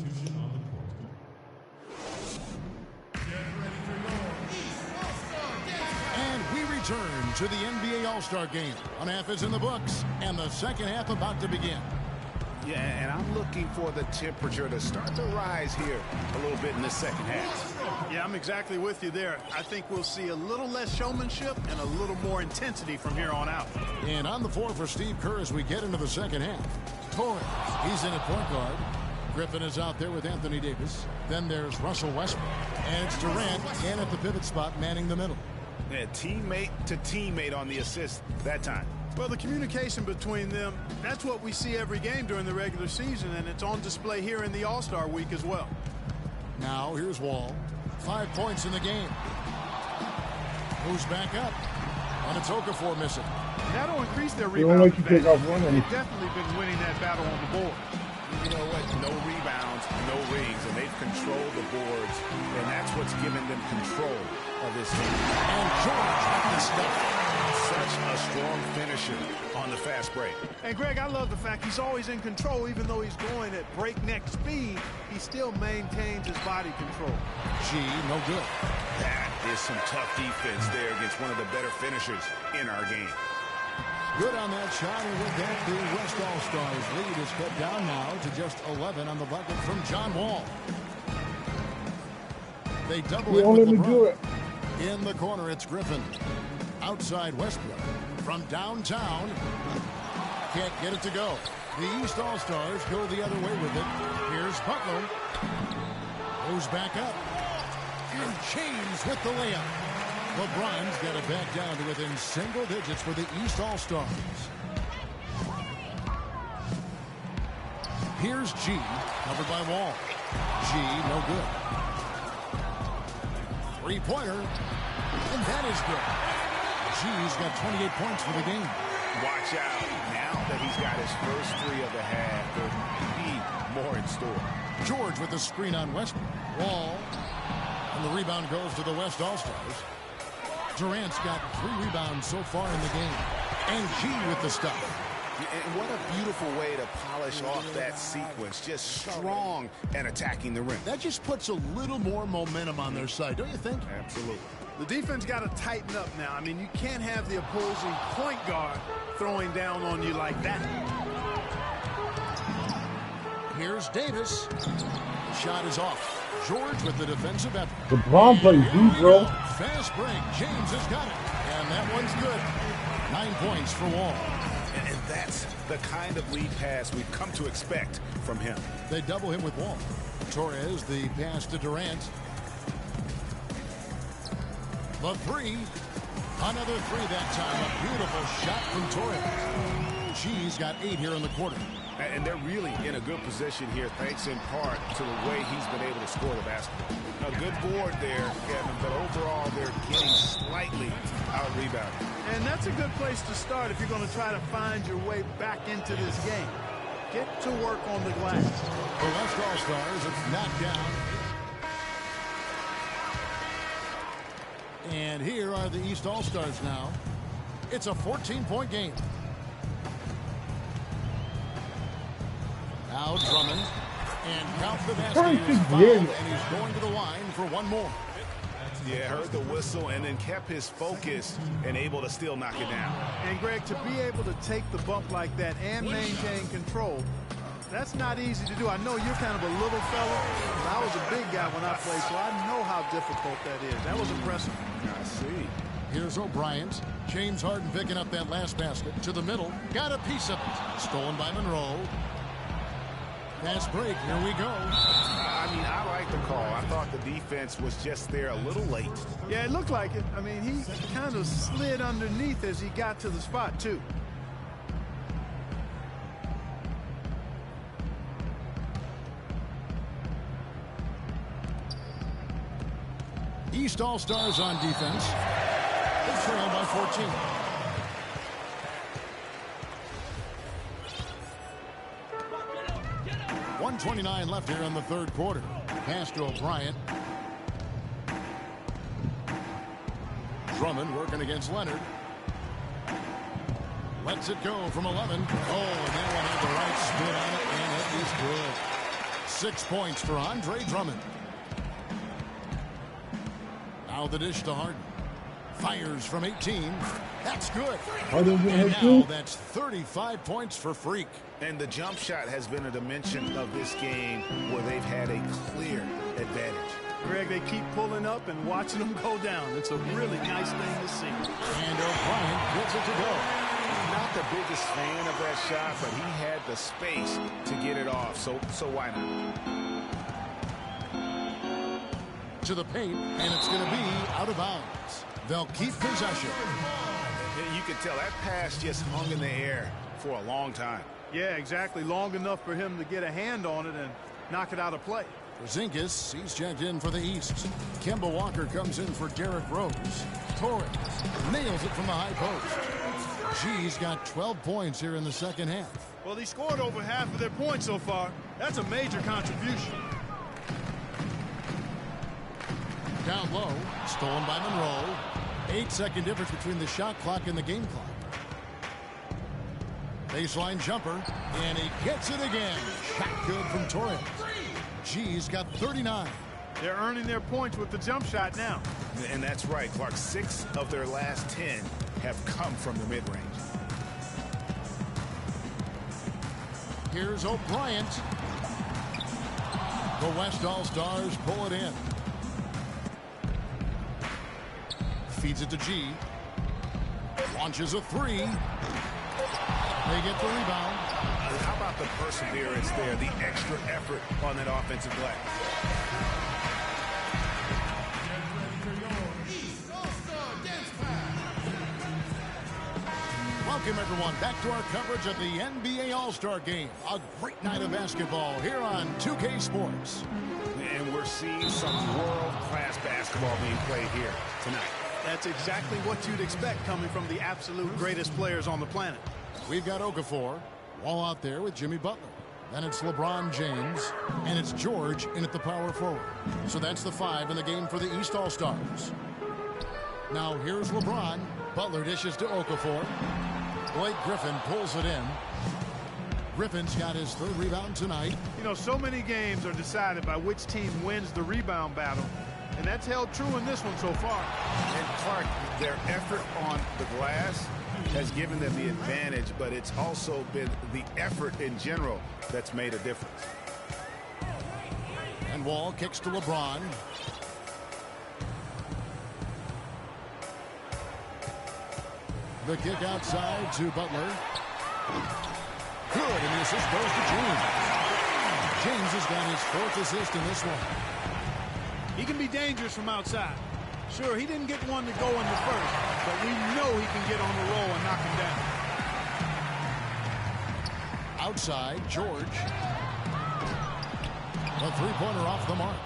And we return to the NBA All-Star Game. One half is in the books, and the second half about to begin. Yeah, and I'm looking for the temperature to start to rise here a little bit in the second half. Yeah, I'm exactly with you there. I think we'll see a little less showmanship and a little more intensity from here on out. And on the floor for Steve Kerr as we get into the second half. Torres, he's in at point guard. Griffin is out there with Anthony Davis. Then there's Russell Westbrook. And it's Durant in at the pivot spot, manning the middle. Yeah, teammate to teammate on the assist that time. Well, the communication between them, that's what we see every game during the regular season, and it's on display here in the All-Star week as well. Now, here's Wall. 5 points in the game. Moves back up. On its Okafor missing. That'll increase their They won't let rebound. you take off running. They've definitely been winning that battle on the board. You know what? No rebounds, no rings, and they've controlled the boards, and that's what's given them control of this team. And George with the stuff. Such a strong finisher on the fast break. And Greg, I love the fact he's always in control. Even though he's going at breakneck speed, he still maintains his body control. G, no good. That is some tough defense there against one of the better finishers in our game. Good on that shot, and with that, the West All-Stars lead is cut down now to just 11 on the bucket from John Wall. They double You it won't with let me do LeBron. it. In the corner, it's Griffin. Outside Westbrook. From downtown. Can't get it to go. The East All-Stars go the other way with it. Here's Butler. Goes back up. And James with the layup. LeBron's got it back down to within single digits for the East All-Stars. Here's G, covered by Wall. G, no good. Three-pointer. And that is good. G's got 28 points for the game. Watch out. Now that he's got his first three of the half, there may be more in store. George with the screen on Westbrook. Wall. And the rebound goes to the West All-Stars. Durant's got 3 rebounds so far in the game. And G with the stuff. And what a beautiful way to polish off that sequence. Just strong and attacking the rim. That just puts a little more momentum on their side, don't you think? Absolutely. The defense got to tighten up now. I mean, you can't have the opposing point guard throwing down on you like that. Here's Davis. The shot is off. George with the defensive effort. LeBron plays deep, bro. Fast break. James has got it. And that one's good. 9 points for Wall. And that's the kind of lead pass we've come to expect from him. They double him with Wall. Torres, the pass to Durant. The three. Another three that time. A beautiful shot from Torres. She's got 8 here in the quarter. And they're really in a good position here, thanks in part to the way he's been able to score the basketball. A good board there, Kevin, but overall they're getting slightly out-rebounded. And that's a good place to start if you're going to try to find your way back into this game. Get to work on the glass. The West All-Stars have knocked down. And here are the East All-Stars now. It's a 14-point game. Now Drummond, and count the basket is fouled, and he's going to the line for one more. Yeah, heard the whistle and then kept his focus and able to still knock it down. And Greg, to be able to take the bump like that and maintain control, that's not easy to do. I know you're kind of a little fella, but I was a big guy when I played, so I know how difficult that is. That was impressive. I see. Here's O'Bryant. James Harden picking up that last basket to the middle. Got a piece of it. Stolen by Monroe. Fast break. Here we go. I mean, I like the call. I thought the defense was just there a little late. Yeah, it looked like it. I mean, he kind of slid underneath as he got to the spot, too. East All-Stars on defense. They trail by 14. .129 left here in the third quarter. Pass to O'Bryant. Drummond working against Leonard. Lets it go from 11. Oh, and that one had the right spin on it, and it is good. 6 points for Andre Drummond. Now the dish to Harden. Fires from 18. That's good. And now that's 35 points for Freak. And the jump shot has been a dimension of this game where they've had a clear advantage. Greg, they keep pulling up and watching them go down. It's a really nice thing to see. And O'Brien gets it to go. Not the biggest fan of that shot, but he had the space to get it off, so why not? To the paint, and it's going to be out of bounds. They'll keep possession. You can tell that pass just hung in the air for a long time. Yeah, exactly. Long enough for him to get a hand on it and knock it out of play. Porzingis, he's checked in for the East. Kemba Walker comes in for Derrick Rose. Torres nails it from the high post. G's got 12 points here in the second half. Well, he scored over half of their points so far. That's a major contribution. Down low, stolen by Monroe. 8-second difference between the shot clock and the game clock. Baseline jumper, and he gets it again. Shot good from Torres. G's got 39. They're earning their points with the jump shot now. And that's right, Clark. 6 of their last 10 have come from the mid-range. Here's O'Brien. The West All-Stars pull it in. Feeds it to G. Launches a three. They get the rebound. How about the perseverance there, the extra effort on that offensive glass? Welcome, everyone, back to our coverage of the NBA All-Star Game. A great night of basketball here on 2K Sports. And we're seeing some world-class basketball being played here tonight. That's exactly what you'd expect coming from the absolute greatest players on the planet. We've got Okafor, Wall out there with Jimmy Butler. Then it's LeBron James, and it's George in at the power forward. So that's the 5 in the game for the East All-Stars. Now here's LeBron. Butler dishes to Okafor. Blake Griffin pulls it in. Griffin's got his 3rd rebound tonight. You know, so many games are decided by which team wins the rebound battle. And that's held true in this one so far. And Clark, their effort on the glass has given them the advantage, but it's also been the effort in general that's made a difference. And Wall kicks to LeBron. The kick outside to Butler. Good, and the assist goes to James. James has got his 4th assist in this one. He can be dangerous from outside. Sure, he didn't get one to go in the first, but we know he can get on the roll and knock him down. Outside, George. The three-pointer off the mark.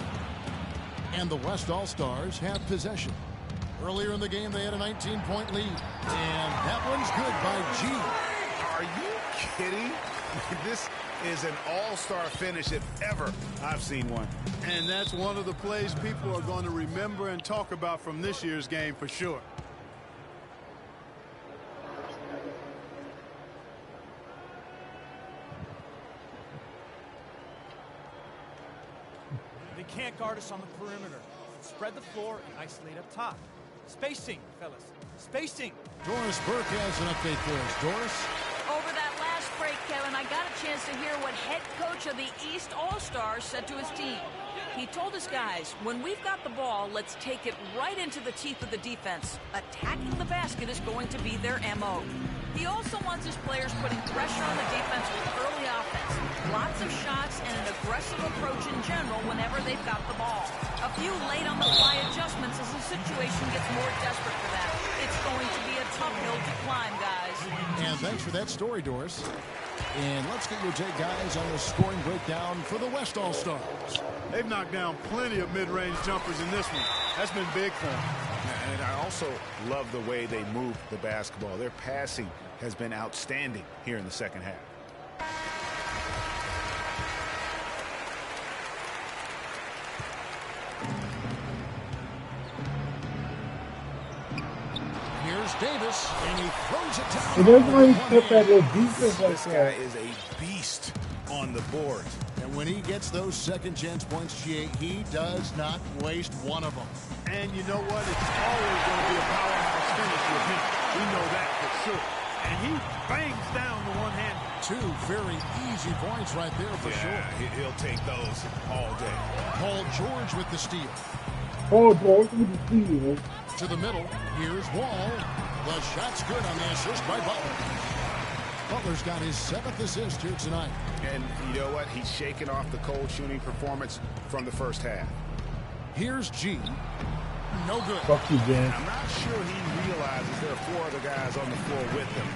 And the West All-Stars have possession. Earlier in the game, they had a 19-point lead. And that one's good by G. Are you kidding? This is an all-star finish if ever I've seen one. And that's one of the plays people are going to remember and talk about from this year's game for sure. They can't guard us on the perimeter. Spread the floor and isolate up top. Spacing, fellas. Spacing. Doris Burke has an update for us. Doris? Over that last break, Kevin, I got a chance to hear what head coach of the East All-Stars said to his team. He told his guys, when we've got the ball, let's take it right into the teeth of the defense. Attacking the basket is going to be their MO. He also wants his players putting pressure on the defense with early offense. Lots of shots and an aggressive approach in general whenever they've got the ball. A few late-on-the-fly adjustments as the situation gets more desperate for them. It's going to be a tough hill to climb, guys. And thanks for that story, Doris. And let's get your take, guys, on the scoring breakdown for the West All-Stars. They've knocked down plenty of mid-range jumpers in this one. That's been big for them. And I also love the way they move the basketball. Their passing has been outstanding here in the second half. Here's Davis, and he throws it down. And that's why he put that little defense like This guy that. is a beast on the board. And when he gets those second chance points, he does not waste one of them. And you know what? It's always going to be a powerhouse finish with him. We know that for sure. And he bangs down the one-handed. 2 very easy points right there for sure. He'll take those all day. Paul George with the steal. Oh, boy, with the steal. To the middle, here's Wall. The shot's good on the assist by Butler. Butler's got his 7th assist here tonight. And you know what? He's shaking off the cold shooting performance from the first half. Here's G. No good. Fuck you, Dan. I'm not sure he realizes there are 4 other guys on the floor with him.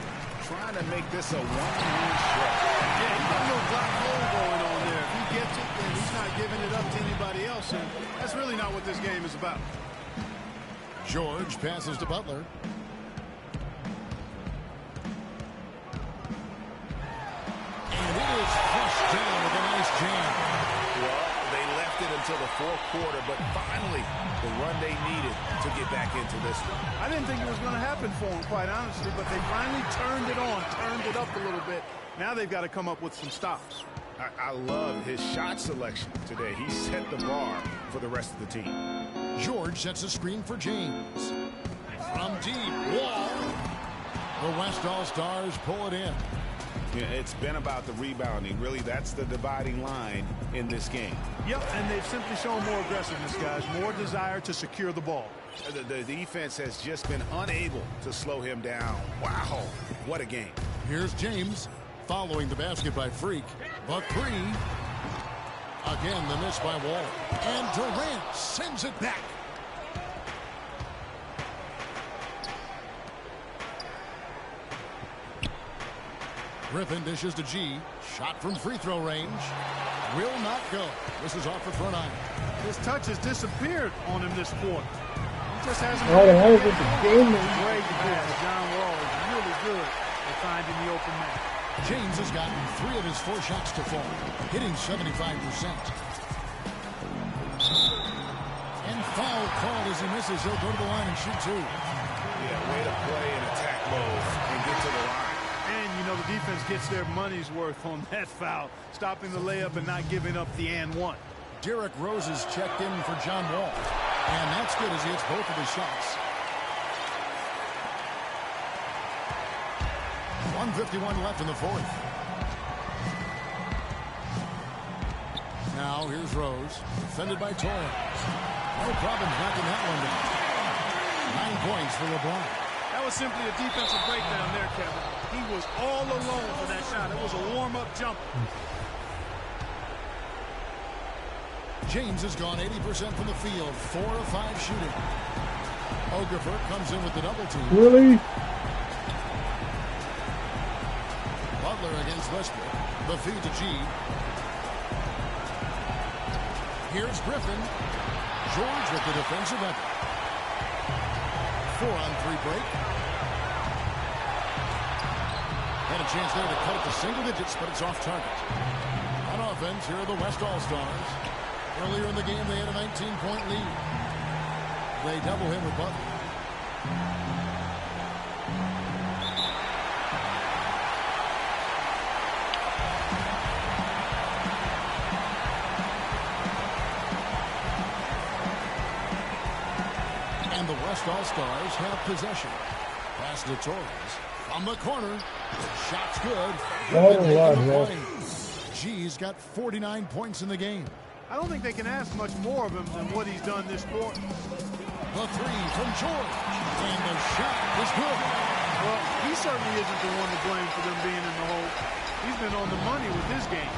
Trying to make this a one-man show. Yeah, he's got a little black hole going on there. If he gets it, then he's not giving it up to anybody else. And that's really not what this game is about. George passes to Butler. And it is flushed down with a nice jam. Well, they left it until the fourth quarter, but finally the run they needed to get back into this one. I didn't think it was going to happen for them, quite honestly, but they finally turned it on, turned it up a little bit. Now they've got to come up with some stops. I love his shot selection today. He set the bar for the rest of the team. George sets a screen for James. From deep, Wall. The West All-Stars pull it in. Yeah, it's been about the rebounding. Really, that's the dividing line in this game. Yep, and they've simply shown more aggressiveness, guys. More desire to secure the ball. The defense has just been unable to slow him down. Wow, what a game. Here's James following the basket by Freak. But three. Again, the miss by Wall. And Durant sends it back. Griffin dishes to G. Shot from free throw range. Will not go. This is off the front iron. His touch has disappeared on him this quarter. He just hasn't Oh, the hell is been the game? way to pass. John Wall is really good at finding the open man. James has gotten 3 of his 4 shots to fall, hitting 75%. And foul called as he misses. He'll go to the line and shoot 2. Yeah, way to play in attack mode and get to the line. And, you know, the defense gets their money's worth on that foul, stopping the layup and not giving up the and one. Derrick Rose is checked in for John Wall. And that's good as he hits both of his shots. 1:51 left in the fourth. Now here's Rose, defended by Torres. No problem knocking that one down. 9 points for LeBron. That was simply a defensive breakdown there, Kevin. He was all alone for that shot. It was a warm-up jumper. James has gone 80% from the field, 4 of 5 shooting. Okafor comes in with the double team. Really? Butler against Westbrook. The feed to G. Here's Griffin. George with the defensive effort. 4-on-3 break. Had a chance there to cut it to single digits, but it's off target. On offense, here are the West All-Stars. Earlier in the game, they had a 19-point lead. They double him with Butler. And the West All-Stars have possession. Pass to Torres. From the corner. Shot's good. G's got 49 points in the game. I don't think they can ask much more of him than what he's done this quarter. The 3 from George. And the shot is good. Well, he certainly isn't the one to blame for them being in the hole. He's been on the money with this game.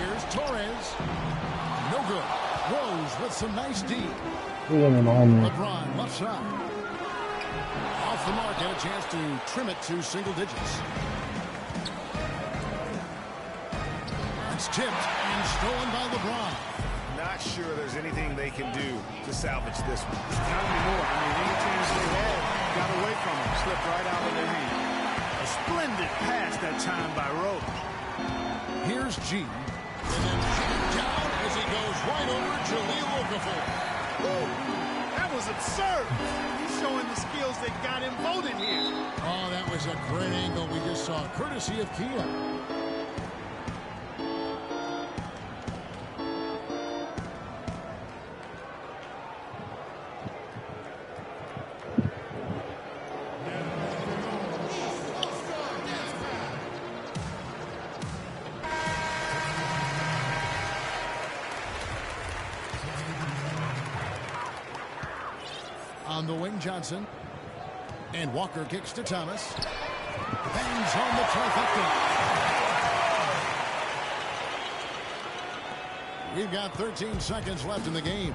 Here's Torres. No good. Rose with some nice D. LeBron left side. Off the mark, had a chance to trim it to single digits. It's tipped and stolen by LeBron. Not sure there's anything they can do to salvage this one. Not anymore. I mean, any chance they had got away from him, slipped right out of their hand. A splendid pass that time by Rose. Here's G. And then down as he goes right over Jahlil Okafor. That was absurd. He's showing the skills that got him voted here. Oh, that was a great angle we just saw, courtesy of Kia. On the wing, Johnson. And Walker kicks to Thomas. Bangs home the trifecta. We've got 13 seconds left in the game.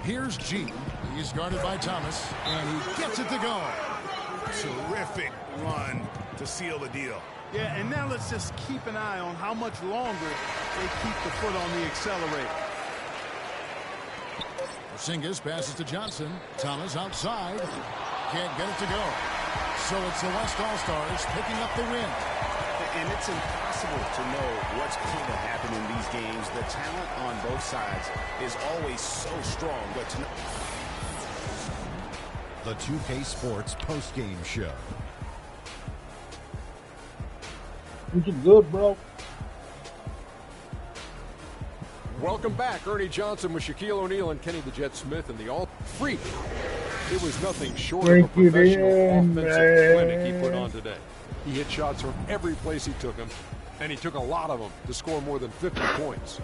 Here's G. He's guarded by Thomas. And he gets it to go. Terrific run to seal the deal. Yeah, and now let's just keep an eye on how much longer they keep the foot on the accelerator. Porzingis passes to Johnson. Thomas outside. Can't get it to go. So it's the West All-Stars picking up the win. And it's impossible to know what's going to happen in these games. The talent on both sides is always so strong. But tonight... The 2K Sports postgame show. You good, bro? Welcome back. Ernie Johnson with Shaquille O'Neal and Kenny the Jet Smith and the All-Freak. It was nothing short of a professional offensive clinic he put on today. He hit shots from every place he took them, and he took a lot of them to score more than 50 points.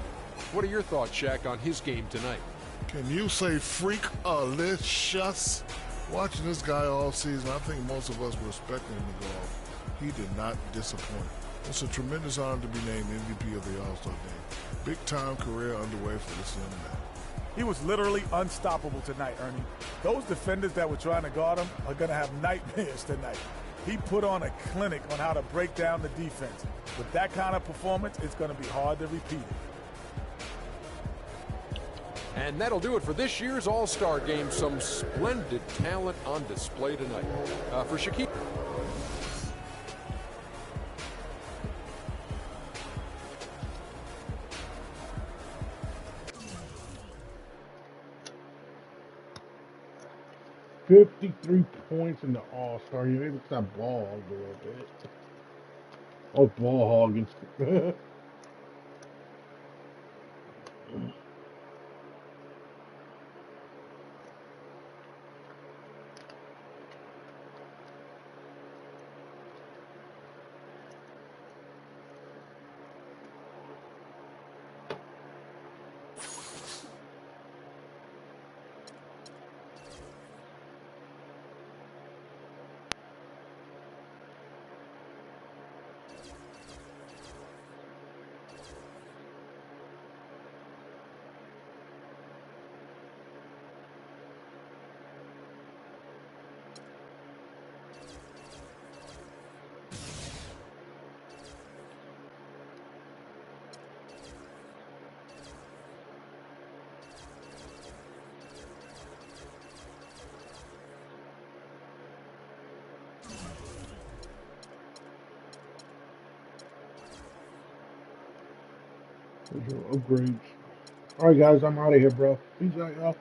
What are your thoughts, Shaq, on his game tonight? Can you say freak-alicious? Watching this guy all season, I think most of us were expecting him to go off. He did not disappoint. It's a tremendous honor to be named MVP of the All-Star Game. Big-time career underway for this young man. He was literally unstoppable tonight, Ernie. Those defenders that were trying to guard him are going to have nightmares tonight. He put on a clinic on how to break down the defense. With that kind of performance, it's going to be hard to repeat it. And that'll do it for this year's All-Star Game. Some splendid talent on display tonight. For Shaquille. 53 points in the All-Star game. Maybe it's not ball hogging a little bit. Oh, ball hogging. Upgrades. All right, guys, I'm out of here, bro. Peace out, y'all.